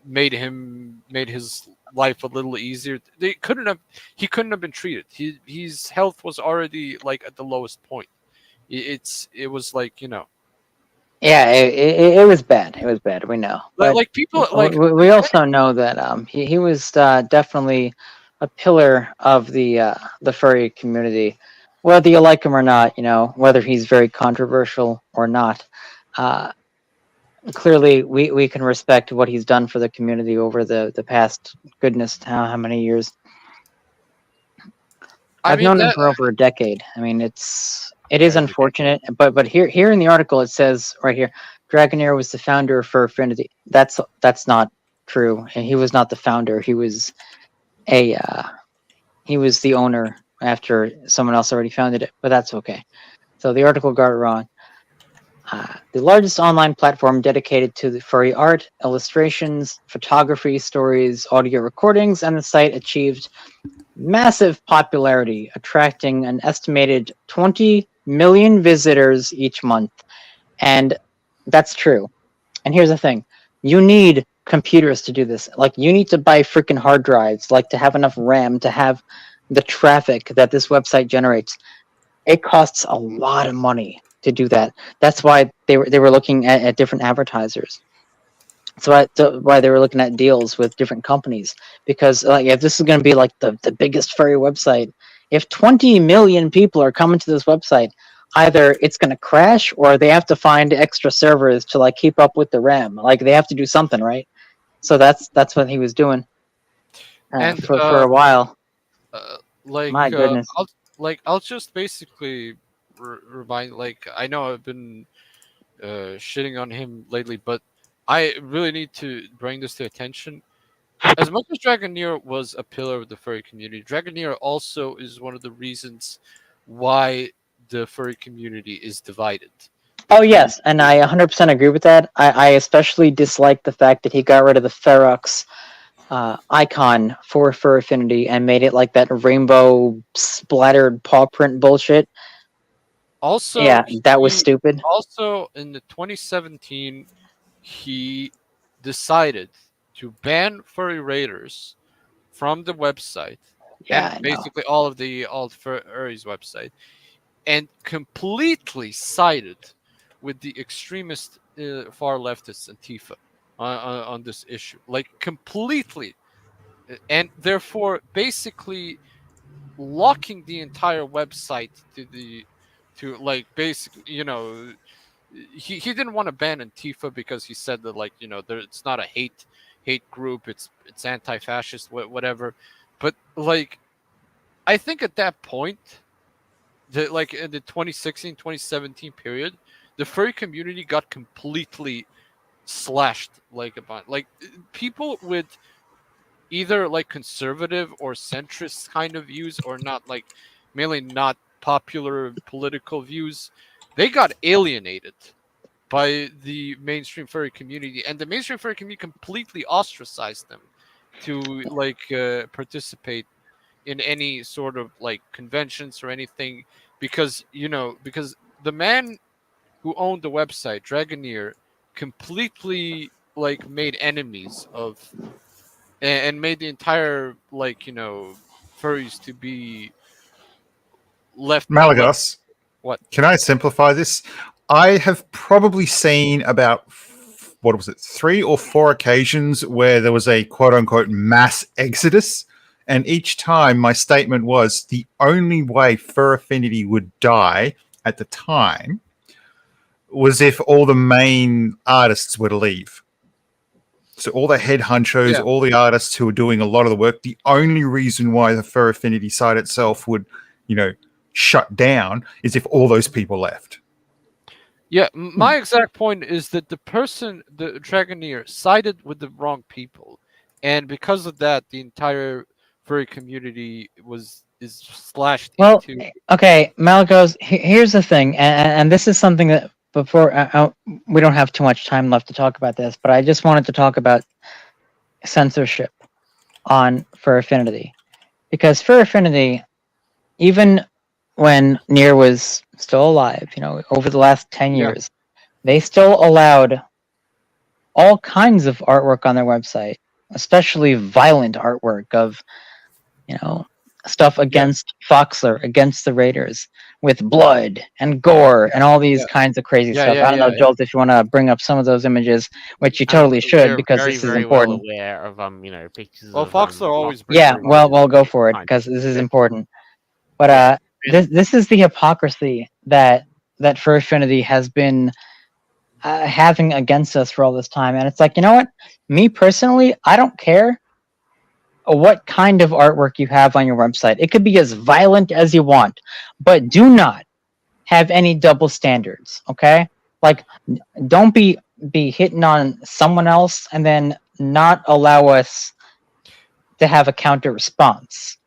made his life a little easier. They couldn't have he couldn't have been treated. His health was already like at the lowest point. It was like Yeah, it was bad. It was bad. We know, but like people like we also know that he was definitely a pillar of the furry community, whether you like him or not. You know, whether he's very controversial or not. Uh, Clearly, we can respect what he's done for the community over the past goodness how many years. I I've mean known him that for over a decade. I mean, it is Over the decade. unfortunate, but here in the article it says right here, Dragonair was the founder of Fur Affinity. That's not true. He was not the founder. A uh, he was the owner after someone else already founded it. But that's okay. So the article got it wrong. The largest online platform dedicated to the furry art, illustrations, photography, stories, audio recordings, and the site achieved massive popularity, attracting an estimated 20 million visitors each month. And that's true. And here's the thing, you need computers to do this. Like, you need to buy freaking hard drives, like, to have enough RAM to have the traffic that this website generates. It costs a lot of money to do that. That's why they were looking at different advertisers. Why they were looking at deals with different companies, because like if this is going to be like the biggest furry website, if 20 million people are coming to this website, either it's going to crash or they have to find extra servers to like keep up with the RAM. Like they have to do something, right? So that's what he was doing and for a while. uh, My goodness. I'll just basically remind, like, I know I've been shitting on him lately, but I really need to bring this to attention. As much as Dragoneer was a pillar of the furry community, Dragoneer also is one of the reasons why the furry community is divided. Oh He, yes, and I 100% agree with that. I especially dislike the fact that he got rid of the Ferox icon for Fur Affinity and made it like that rainbow splattered paw print bullshit. also Yeah, that was he stupid. also in the 2017 he decided to ban furry raiders from the website Yeah, and I know. basically all of furry's website, and completely sided with the extremist far leftists Antifa on this issue, like completely, and therefore basically locking the entire website to like basically he didn't want to ban Antifa because he said that, like, it's not a hate group, it's anti-fascist, whatever, but like I think at that point, like in the 2016, 2017 period, the furry community got completely slashed like a bunch. Like people with either like conservative or centrist kind of views, or not like mainly not popular political views, they got alienated by the mainstream furry community, and the mainstream furry community completely ostracized them to like participate in any sort of like conventions or anything, because because the man who owned the website Dragoneer completely like made enemies of, and made the entire like furries to be left. Malagos, What? can I simplify this? I have probably seen about what was it, 3 or 4 occasions where there was a quote unquote mass exodus. And each time my statement was the only way Fur Affinity would die at the time was if all the main artists were to leave. So all the head honchos, Yeah. all the artists who were doing a lot of the work, the only reason why the Fur Affinity site itself would, shut down is if all those people left. Yeah, my exact point is that the Dragoneer, sided with the wrong people, and because of that, the entire furry community is slashed Well, into. okay, Malagos. Here's the thing, and this is something that before we don't have too much time left to talk about this, but I just wanted to talk about censorship on Fur Affinity, because Fur Affinity, even when Nier was still alive, over the last 10 Yeah. years, they still allowed all kinds of artwork on their website, especially violent artwork of, stuff against Foxler, against the Raiders, with blood and gore and all these Yeah. kinds of crazy Yeah, stuff. yeah, I don't know, yeah. Jolt, if you want to bring up some of those images, which you totally should, We're because very, this is very important. well aware of pictures Well, of Foxler always not brings Yeah, very well, go for it, fine. because this is Yeah. important. But Yeah. this is the hypocrisy that Fur Affinity has been having against us for all this time, and it's like, you know what? Me personally, I don't care what kind of artwork you have on your website. It could be as violent as you want, but do not have any double standards. Okay, like don't be hitting on someone else and then not allow us to have a counter response.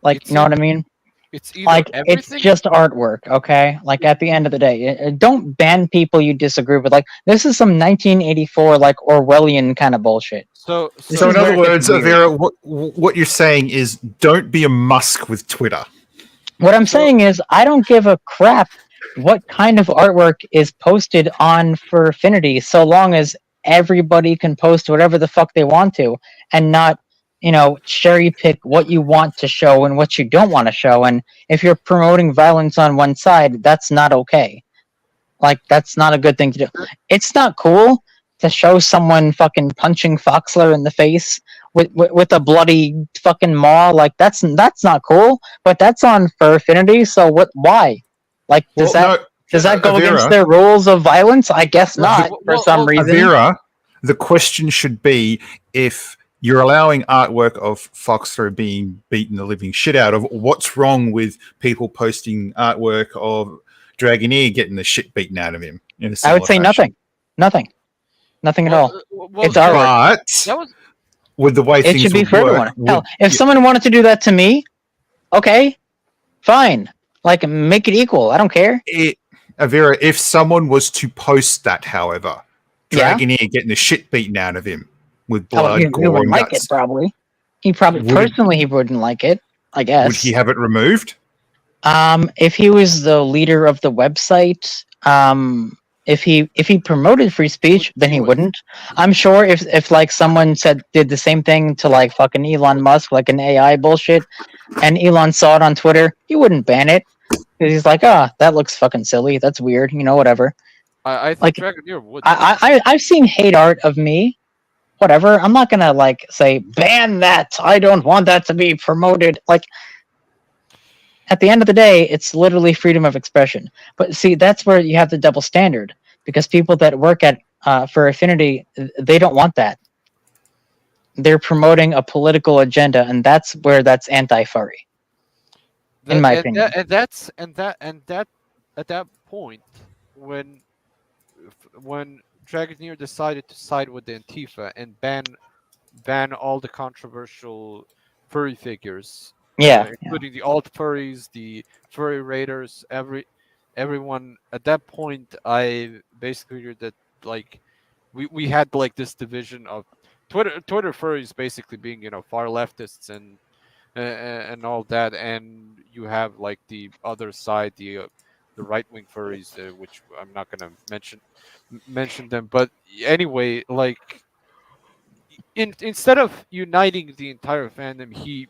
Like, It's you know what I mean? It's either Like, it's everything. just artwork, okay? Like, at the end of the day, don't ban people you disagree with. Like, this is some 1984 like Orwellian kind of bullshit. So This So is in where other it gets words, weird. Avira, what you're saying is don't be a Musk with Twitter. What I'm So- saying is, I don't give a crap what kind of artwork is posted on for Affinity, so long as everybody can post whatever the fuck they want to, and not, cherry pick what you want to show and what you don't want to show. And if you're promoting violence on one side, that's not okay. Like, that's not a good thing to do. It's not cool to show someone fucking punching Foxler in the face with a bloody fucking maw. Like, that's not cool. But that's on Fur Affinity, so what? Why? Like, does that go against Avira, their rules of violence? I guess Well, not, for well, some well, reason. Avira, the question should be if you're allowing artwork of Foxler being beaten the living shit out of, what's wrong with people posting artwork of Dragoneer getting the shit beaten out of him? In a I would say similar fashion? nothing at all. well, It's artwork. But That was with the way It things should be would for work, everyone. Hell, if someone wanted to do that to me, okay, fine. Like, make it equal. I don't care. Avira, if someone was to post that, however, Yeah. Dragoneer getting the shit beaten out of him with Oh, blood, he gore, wouldn't and like guts, it, probably. He probably Would he- personally he wouldn't like it. I guess. would he have it removed? If he was the leader of the website, if he promoted free speech, then he would. wouldn't. I'm sure if like someone did the same thing to like fucking Elon Musk, like an AI bullshit, and Elon saw it on Twitter, he wouldn't ban it. 'Cause he's like, that looks fucking silly. That's weird. Whatever. I think Like, Dragoneer would. I've seen hate art of me. Whatever. I'm not gonna like say ban that. I don't want that to be promoted. Like, at the end of the day, it's literally freedom of expression. But see, that's where you have the double standard, because people that work at for Affinity, they don't want that. They're promoting a political agenda, and that's where that's anti-furry. in my opinion. And that at that point, when when Dragoneer decided to side with the Antifa and ban all the controversial furry figures, Yeah, yeah. including the alt furries, the furry raiders, everyone. At that point, I basically figured that, like, we had like this division of Twitter furries basically being, far leftists and all that, and you have like the other side, the right wing furries, which I'm not gonna mention them, but anyway, like, instead of uniting the entire fandom, he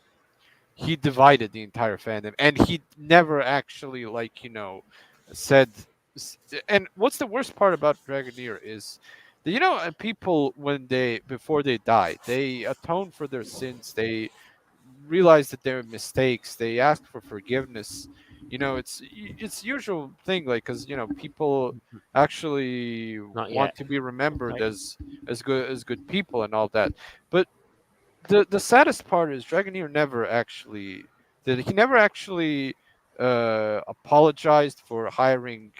divided the entire fandom, and he never actually, like, said. And what's the worst part about Dragoneer is that, people, when they before they die, they atone for their sins, they realize that they're mistakes, they ask for forgiveness. It's usual thing, like, because people actually Not want yet. to be remembered Like, as good people and all that. But the saddest part is Dragoneer never actually did. He never actually apologized for hiring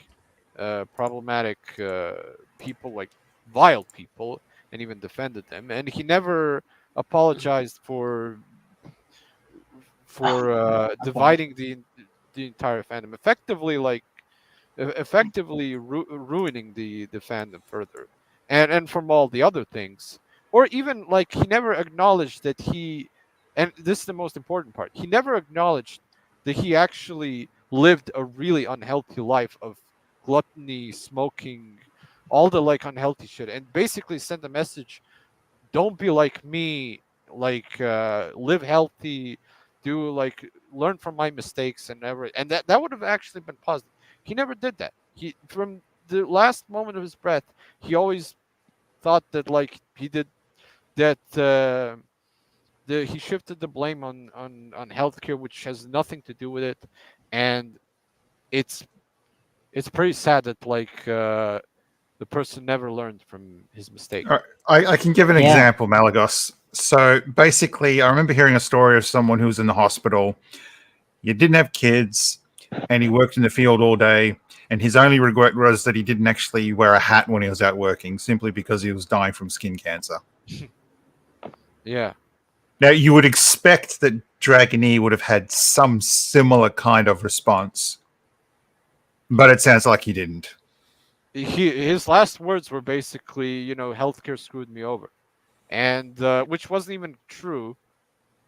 problematic people, like vile people, and even defended them. And he never apologized for Okay. dividing the entire fandom, effectively, like, effectively ruining the fandom further, and from all the other things. Or even, like, he never acknowledged that and this is the most important part, he never acknowledged that he actually lived a really unhealthy life of gluttony, smoking, all the, like, unhealthy shit, and basically sent a message: don't be like me, like, live healthy, do, like, learn from my mistakes, and that would have actually been positive. He never did that. He, from the last moment of his breath, he always thought that, like, he did that, he shifted the blame on healthcare, which has nothing to do with it. And it's it's pretty sad that, like, the person never learned from his mistake. All right, I can give an Yeah. example, Malagos. So basically, I remember hearing a story of someone who was in the hospital. He didn't have kids, and he worked in the field all day. And his only regret was that he didn't actually wear a hat when he was out working, simply because he was dying from skin cancer. Yeah. Now, you would expect that Dragoneer would have had some similar kind of response, but it sounds like he didn't. His last words were basically, healthcare screwed me over, and which wasn't even true.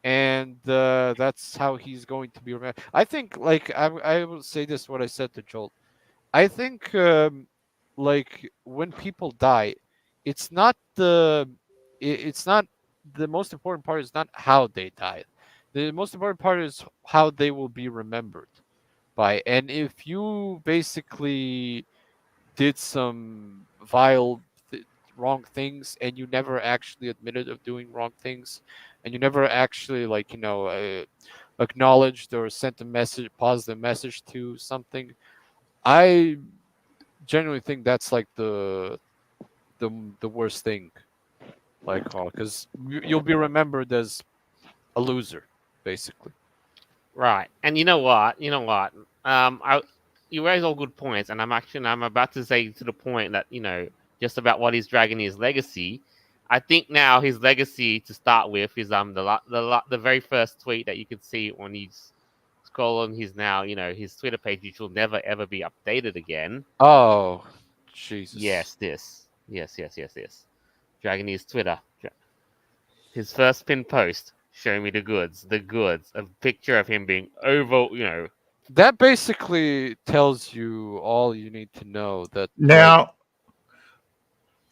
And that's how he's going to be remembered. I think, like, I will say this, what I said to Joel. I think, like, when people die, it's not it's not the most important part is not how they died. The most important part is how they will be remembered by. And if you basically did some wrong things, and you never actually admitted of doing wrong things, and you never actually, like, acknowledged or sent a message, positive message to something, I genuinely think that's like the worst thing, like, because you'll be remembered as a loser, basically. right. And you know what? You know what? You raise all good points, and I'm about to say to the point that, just about what is Dragoneer's legacy. I think now his legacy, to start with, is the very first tweet that you can see when he's scrolling his now, his Twitter page, which will never ever be updated again. Oh, Jesus. Yes, this. Yes. Dragoneer's Twitter. His first pin post. Show me the goods. The goods. A picture of him being over. That basically tells you all you need to know. That, like, Now,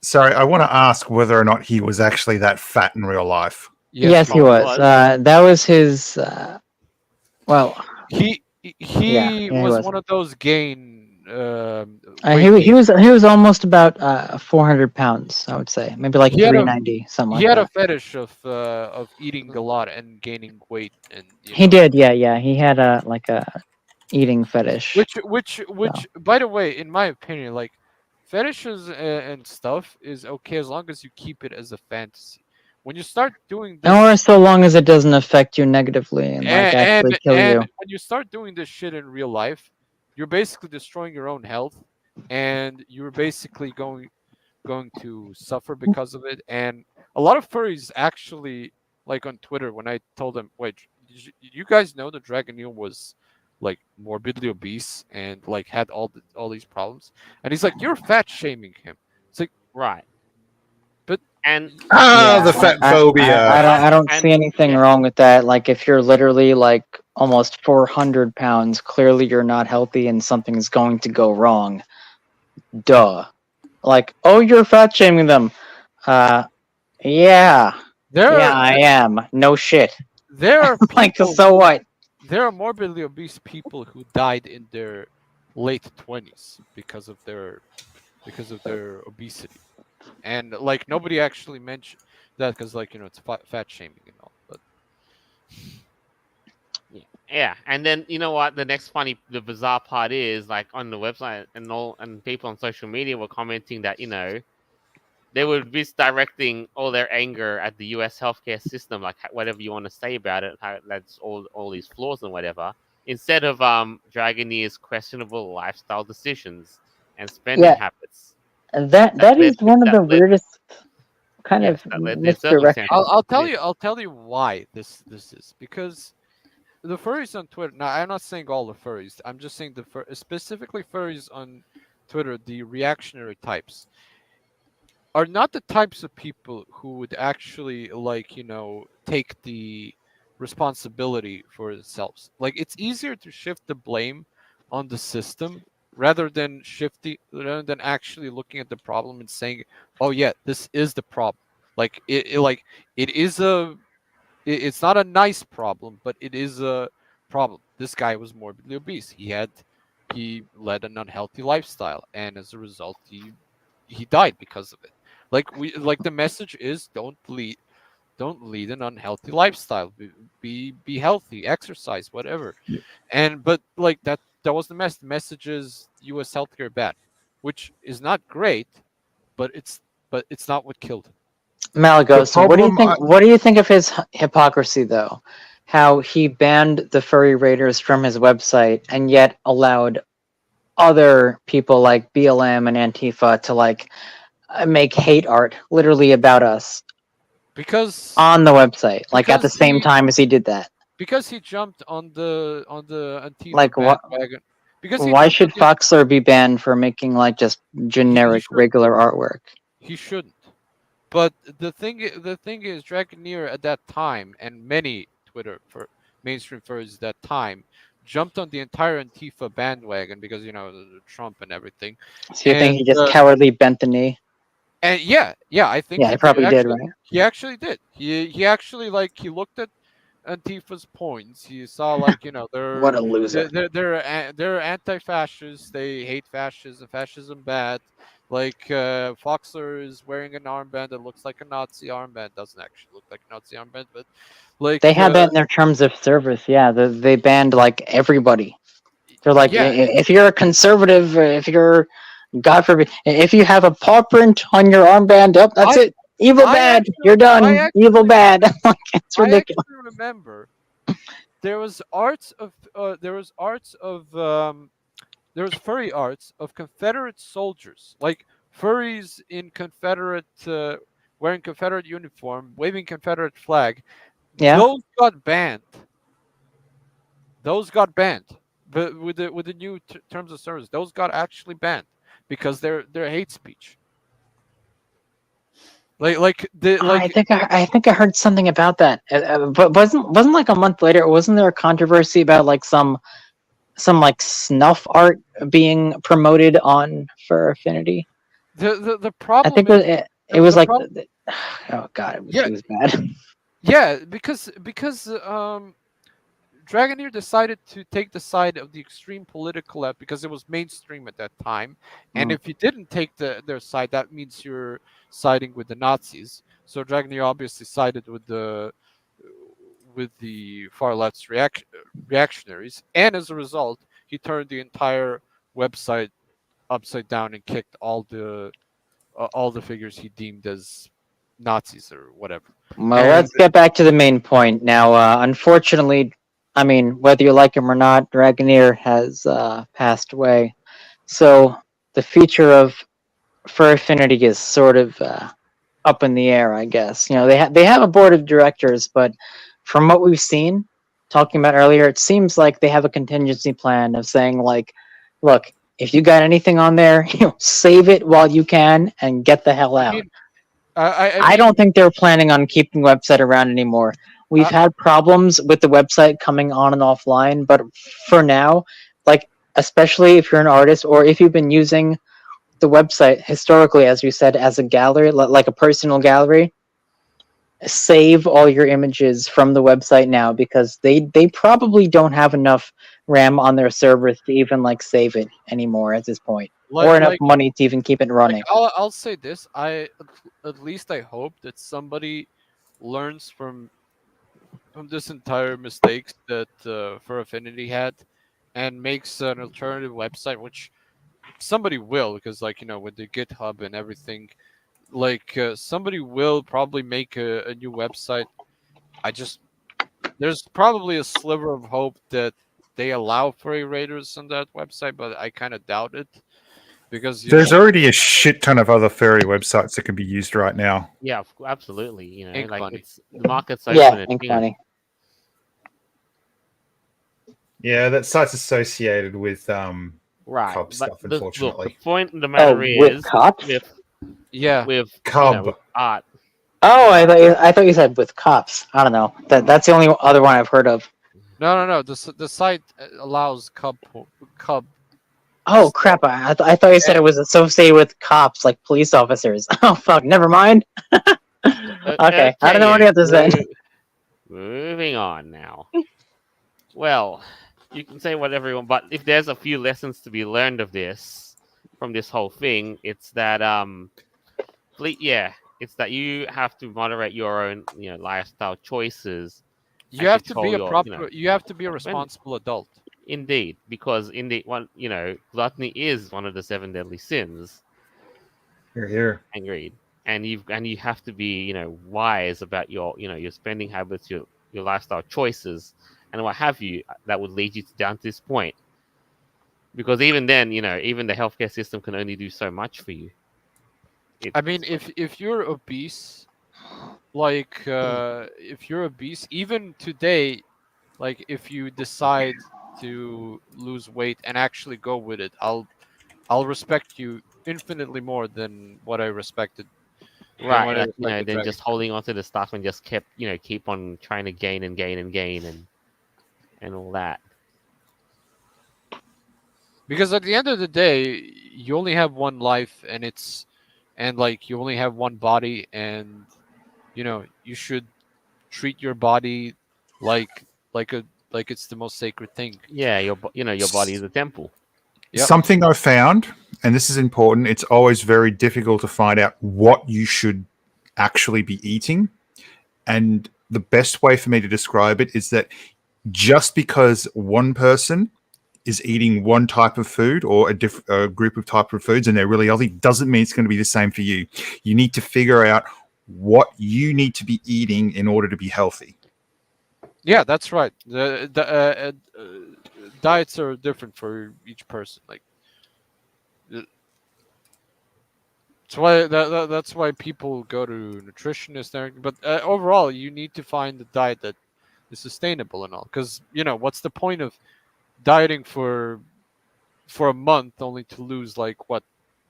sorry, I want to ask whether or not he was actually that fat in real life. Yes, he Oh, he was. was. That was his. Well, he yeah, he yeah, he was was. one of those He weight he gain. was almost about 400 pounds, I would say, maybe like He had a 390, something he like had a that. fetish of eating a lot and gaining weight, and He did, yeah, yeah. He had a eating fetish. which So by the way, in my opinion, like, fetishes and stuff is okay as long as you keep it as a fantasy. when you start doing this, Or so long as it doesn't affect you negatively and like actually kill and you. when you start doing this shit in real life, you're basically destroying your own health, and you're basically going to suffer because of it. And a lot of furries actually, like on Twitter, when I told them, wait, you guys know that Dragoneel was like morbidly obese and like had all these problems, and he's like, you're fat shaming him. It's like, Right. but And Ah, Yeah, the fat I, phobia. I don't see and anything yeah, wrong with that. Like if you're literally like almost 400 pounds, clearly you're not healthy and something's going to go wrong. Duh. Like, oh, you're fat shaming them. Uh, yeah, there yeah, are I am. No shit. there are Like, people so who what? there are morbidly obese people who died in their late 20s because of their obesity, and like nobody actually mentioned that because like it's fat shaming and all, but yeah. And then you know what? The bizarre part is like on the website and all, and people on social media were commenting that they were misdirecting all their anger at the U.S. healthcare system, like whatever you want to say about it, how that's all these flaws and whatever, instead of Dragoneer's questionable lifestyle decisions and spending Yeah, habits that is one of that the led weirdest kind yes of that led the misdirection. circumstances I'll to tell this. you why this is because the furries on Twitter. Now, I'm not saying all the furries. I'm just saying specifically furries on Twitter, the reactionary types are not the types of people who would actually like take the responsibility for themselves. Like it's easier to shift the blame on the system rather than actually looking at the problem and saying, oh yeah, this is the problem. Like it is it's not a nice problem, but it is a problem. This guy was morbidly obese. He led an unhealthy lifestyle, and as a result, he died because of it. Like the message is don't lead an unhealthy lifestyle. Be healthy, exercise, whatever. Yeah. And but like that was the message is U.S. healthcare bad, which is not great, but it's not what killed him. The Malagos, what do you problem, think? What do you think of his hypocrisy, though? How he banned the furry raiders from his website and yet allowed other people like BLM and Antifa to like make hate art literally about us Because on the website, like at the because same he time as he did that. because he jumped on the Antifa Like, what? bandwagon. Because he Why jumped on should Foxler be banned for making like just he generic shouldn't. regular artwork? He shouldn't. But the thing is, Dragoneer at that time and many Twitter for mainstream furries at that time jumped on the entire Antifa bandwagon because the Trump and everything, So you think and he just cowardly bent the knee? yeah, I think Yeah, he probably did, right? he actually did. He actually he looked at Antifa's points. He saw What a loser! they're anti-fascists. They hate fascism. Fascism bad. Like Foxler is wearing an armband that looks like a Nazi armband. Doesn't actually look like a Nazi armband, but They like had that in their terms of service. Yeah, they banned like everybody. They're like, yeah, if you're a conservative, if you're, God forbid, if you have a paw print on your armband, up, that's I it. Evil I bad. actually You're I done. Evil actually bad. Like, it's I ridiculous. actually remember there was furry arts of Confederate soldiers, like furries in Confederate, wearing Confederate uniform, waving Confederate flag. Yeah. Those got banned. Those got banned. But with the new terms of service, those got actually banned because they're hate speech. I think I heard something about that. But wasn't like a month later? Wasn't there a controversy about like some like snuff art being promoted on Fur Affinity? The I problem think is it was the like, problem. oh god, Yeah, it was bad. yeah, because Dragoneer decided to take the side of the extreme political left because it was mainstream at that time, and Mm. if you didn't take their side, that means you're siding with the Nazis. So Dragoneer obviously sided with the far left's reactionaries, and as a result, he turned the entire website upside down and kicked all the figures he deemed as Nazis or whatever. Well, And let's get back to the main point now. Unfortunately, I mean, whether you like him or not, Dragoneer has passed away. So the future of Fur Affinity is sort of up in the air, I guess. You know, they have a board of directors, but from what we've seen, talking about earlier, it seems like they have a contingency plan of saying like, look, if you got anything on there, save it while you can and get the hell I out. mean, I I mean, don't think they're planning on keeping the website around anymore. We've uh, had problems with the website coming on and offline, but for now, like especially if you're an artist or if you've been using the website historically, as you said, as a gallery, like a personal gallery, save all your images from the website now because they probably don't have enough RAM on their servers to even like save it anymore at this point, or enough like money to even keep it running. I'll say this. At least I hope that somebody learns from this entire mistakes that For Affinity had, and makes an alternative website, which somebody will, because like with the GitHub and everything, like somebody will probably make a new website. I just there's probably a sliver of hope that they allow furry raiders on that website, but I kind of doubt it because There's already a shit ton of other furry websites that can be used right now. Yeah, absolutely. Ink Like Bunny. it's the market's open. Yeah, And, Ink Money. Yeah, that site's associated with right. Cub But stuff, look, the unfortunately. point of the Oh, matter with is cops? Yeah, with Cub. with art. Oh, I thought you said with cops. I don't know. That's the only other one I've heard of. no. The site allows cub Oh stuff. crap! I thought you said it was associated with cops, like police officers. Oh fuck! Never mind. Okay, I don't know what Okay, you have to say. moving on now. Well, you can say whatever you want, but if there's a few lessons to be learned of this from this whole thing, it's that it's that you have to moderate your own lifestyle choices You and have to be control a your proper. You have to be a spending. responsible adult. Indeed, because indeed one gluttony is one of the seven deadly sins. Here. And greed, and you have to be wise about your spending habits, your lifestyle choices, and what have you that would lead you down to this point. Because even then, even the healthcare system can only do so much for you. I mean, if you're obese, like if you're obese, even today, like if you decide to lose weight and actually go with it, I'll respect you infinitely more than what I respected than Right, what I like respected then Dragon. just holding on to the stuff and just keep on trying to gain and gain and gain and all that. Because at the end of the day, you only have one life, and like you only have one body, and you should treat your body like like a like it's the most sacred thing. Yeah, your body is a temple. Yep. Something I found, and this is important, it's always very difficult to find out what you should actually be eating. And the best way for me to describe it is that just because one person is eating one type of food or a group of type of foods and they're really healthy doesn't mean it's going to be the same for you. You need to figure out what you need to be eating in order to be healthy. Yeah, that's right. The diets are different for each person. Like that's why people go to nutritionists. But overall, you need to find the diet that is sustainable and all. Because what's the point of dieting for a month only to lose like what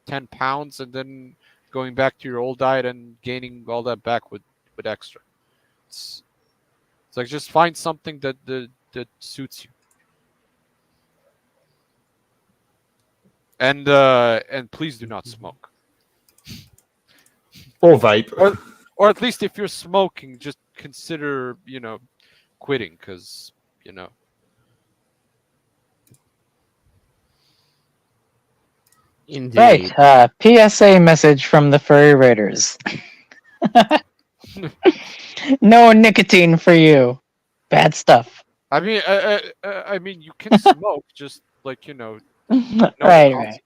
10 pounds and then going back to your old diet and gaining all that back with extra. It's like just find something that suits you. And please do not smoke. Or vape. Or at least if you're smoking, just consider, quitting because, Indeed. Right. PSA message from the furry raiders. No nicotine for you. Bad stuff. I mean, you can smoke, just like, know the Right.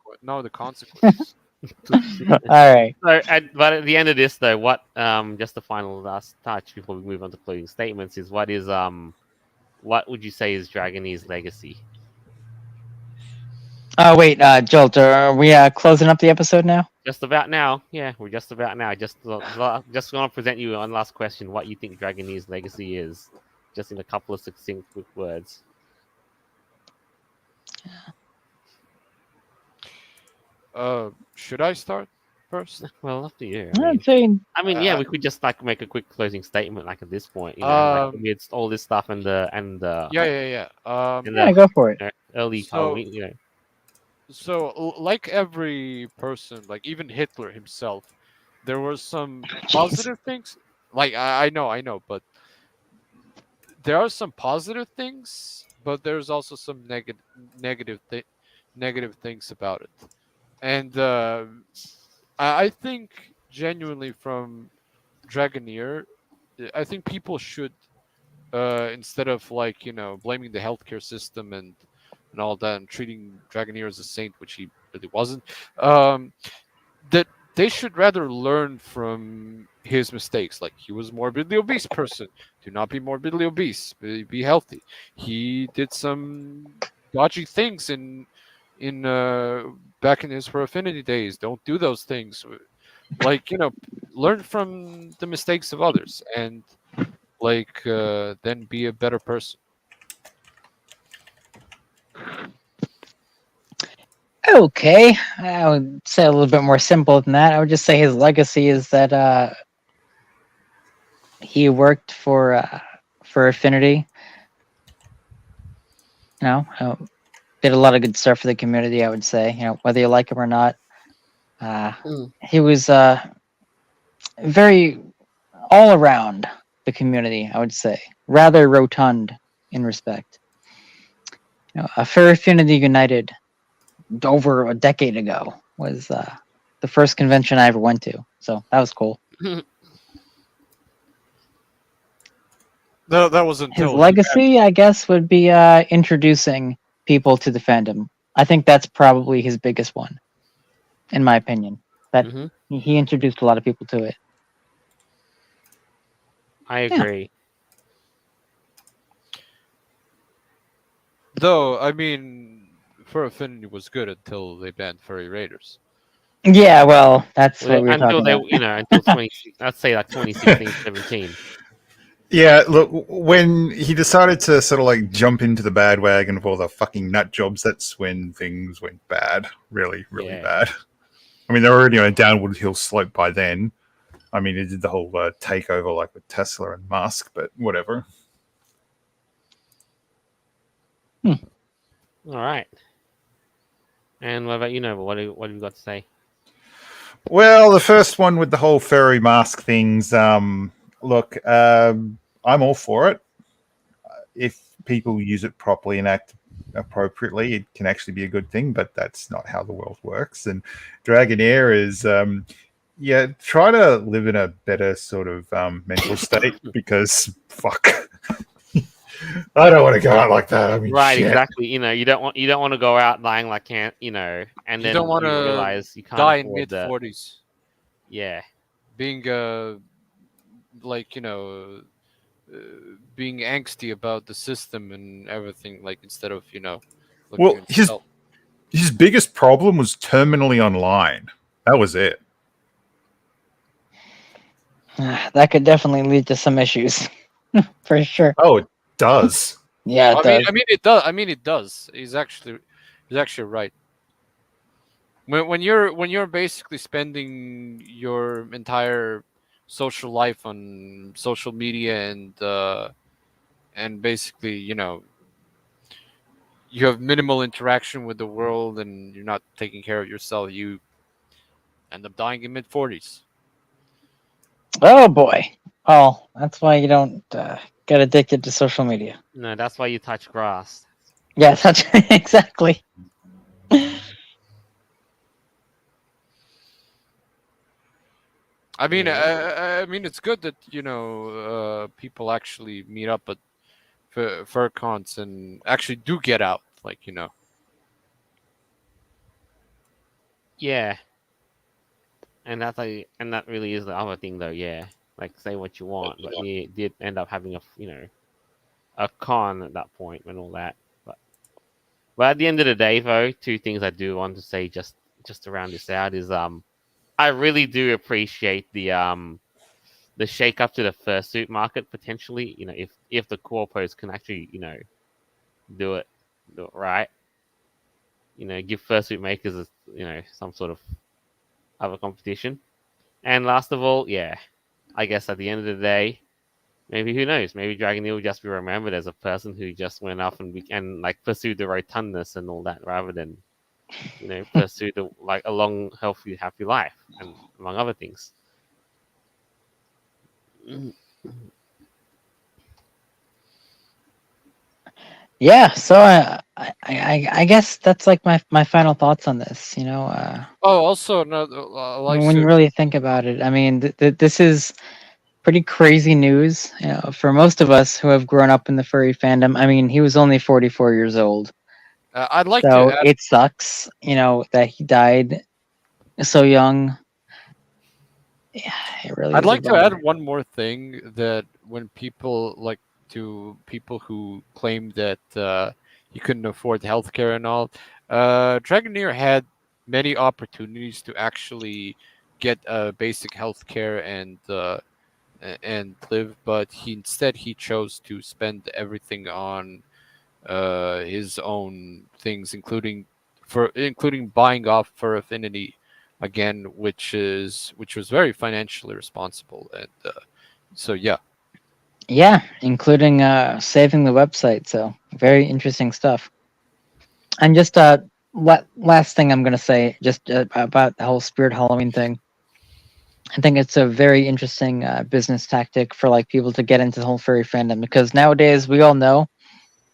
consequences. All right. So, but at the end of this, though, what just the final last touch before we move on to closing statements is what would you say is Dragoneer's legacy? Oh wait, Jolt, are we closing up the episode now? Just about now, yeah, we're just about now. Just gonna present you one last question: what you think Dragoneer's legacy is, just in a couple of succinct, quick words. Should I start first? Well, up to you. I'd say Yeah, Uh, we could just like make a quick closing statement, like at this point, like amidst all this stuff and the yeah. yeah, go for it. early So- Halloween, So, like every person, like even Hitler himself, there were some positive things. Like I know, but there are some positive things, but there's also some negative things about it. And I think genuinely from Dragoneer, I think people should instead of like blaming the healthcare system and all that and treating Dragoneer as a saint, which he really wasn't, that they should rather learn from his mistakes. Like he was a morbidly obese person. Do not be morbidly obese. Be healthy. He did some dodgy things in back in his For Affinity days. Don't do those things. Like learn from the mistakes of others and like then be a better person. Okay, I would say a little bit more simple than that. I would just say his legacy is that he worked for Affinity. Did a lot of good stuff for the community. I would say, whether you like him or not, he was very all around the community. I would say rather rotund in respect. A Fair Affinity United over a decade ago was the first convention I ever went to, so that was cool. That was His until legacy, I guess, would be introducing people to the fandom. I think that's probably his biggest one, in my opinion. That Mhm. he introduced a lot of people to it. I agree. Though I mean, For Affinity was good until they banned furry raiders. Yeah, well, that's what we were Until talking they, about. until 20, let's say like 2016, 17. Yeah, look, when he decided to sort of like jump into the bad wagon of all the fucking nut jobs, that's when things went bad. Really, really Yeah. bad. I mean, they're already on a downward hill slope by then. I mean, he did the whole takeover like with Tesla and Musk, but whatever. All right. And what about you, Nova? What have you got to say? Well, the first one with the whole furry mask things, look, I'm all for it. If people use it properly and act appropriately, it can actually be a good thing, but that's not how the world works. And Dragonair is, try to live in a better sort of mental state because, fuck. I don't want to go out like that. I mean, Right, shit. exactly. You don't want to go out lying like and You then don't want you to realize you can't die in afford mid the 40s, yeah. being like being angsty about the system and everything. Like instead of looking Well, at yourself. his biggest problem was terminally online. That was it. That could definitely lead to some issues, for sure. Oh, it does. Yeah, it does. I mean it does. I mean it does. He's actually right. When you're basically spending your entire social life on social media and basically you have minimal interaction with the world and you're not taking care of yourself, you end up dying in mid 40s. Oh boy. Well, that's why you don't get addicted to social media. No, that's why you touch grass. Yeah, that's exactly. I mean, Yeah. I mean, it's good that people actually meet up at fur cons and actually do get out. Like Yeah. and that really is the other thing, though. Yeah, like say what you want, but you did end up having a con at that point and all that. But at the end of the day, though, two things I do want to say just to round this out is I really do appreciate the shake up to the fursuit market potentially. If the corpos can actually do it right. Give fursuit makers some sort of other competition. And last of all, yeah, I guess at the end of the day, maybe who knows? Maybe Dragon will just be remembered as a person who just went off and like pursued the rotundness and all that, rather than pursue like a long, healthy, happy life, and among other things. Yeah, so I guess that's like my final thoughts on this. Oh, also another. Like When you to really think about it, I mean, this is pretty crazy news. For most of us who have grown up in the furry fandom. I mean, he was only 44 years old, I'd like to so add. it sucks. That he died so young. Yeah, it really I'd is a like to add bummer. one more thing that when people who claim that he couldn't afford healthcare and all, Dragoneer had many opportunities to actually get basic healthcare and live, but he chose to spend everything on his own things, including buying off Fur Affinity again, which was very financially responsible, and so yeah. Yeah, including saving the website. So very interesting stuff. And just last thing I'm gonna say, just about the whole Spirit Halloween thing. I think it's a very interesting business tactic for like people to get into the whole furry fandom, because nowadays we all know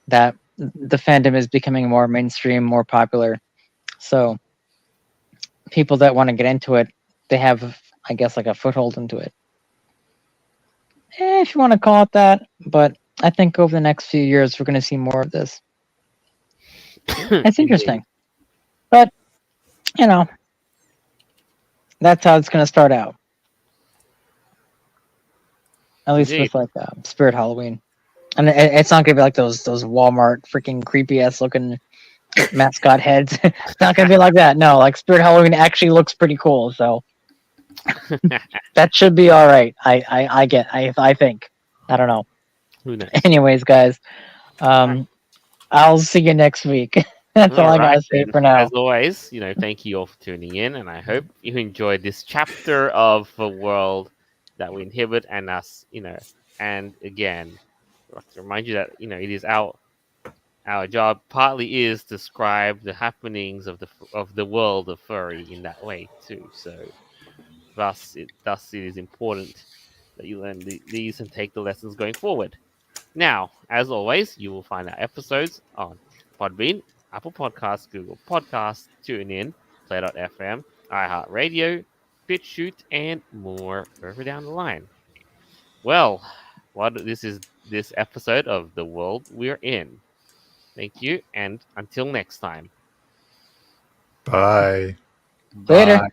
that the fandom is becoming more mainstream, more popular. So people that want to get into it, they have, I guess, like a foothold into it, if you want to call it that. But I think over the next few years, we're going to see more of this. It's Indeed. interesting, but you know, that's how it's going to start out. At least Indeed. with like Spirit Halloween, and it's not going to be like those Walmart freaking creepy ass looking mascot heads. It's not going to be like that. No, like Spirit Halloween actually looks pretty cool, so that should be all right. I think. I don't know. Who knows? Anyways, guys, I'll see you next week. That's all All I right, gotta say then. for now. As always, thank you all for tuning in, and I hope you enjoyed this chapter of the world that we inhabit, and us, and again, I'd like to remind you that it is our job partly is to describe the happenings of the world of furry in that way too. So, thus it is important that you learn these and take the lessons going forward. Now, as always, you will find our episodes on Podbean, Apple Podcasts, Google Podcasts, TuneIn, Play.fm, iHeartRadio, BitChute, and more further down the line. Well, this is this episode of The World We're In. Thank you, and until next time. Bye. Later. Bye.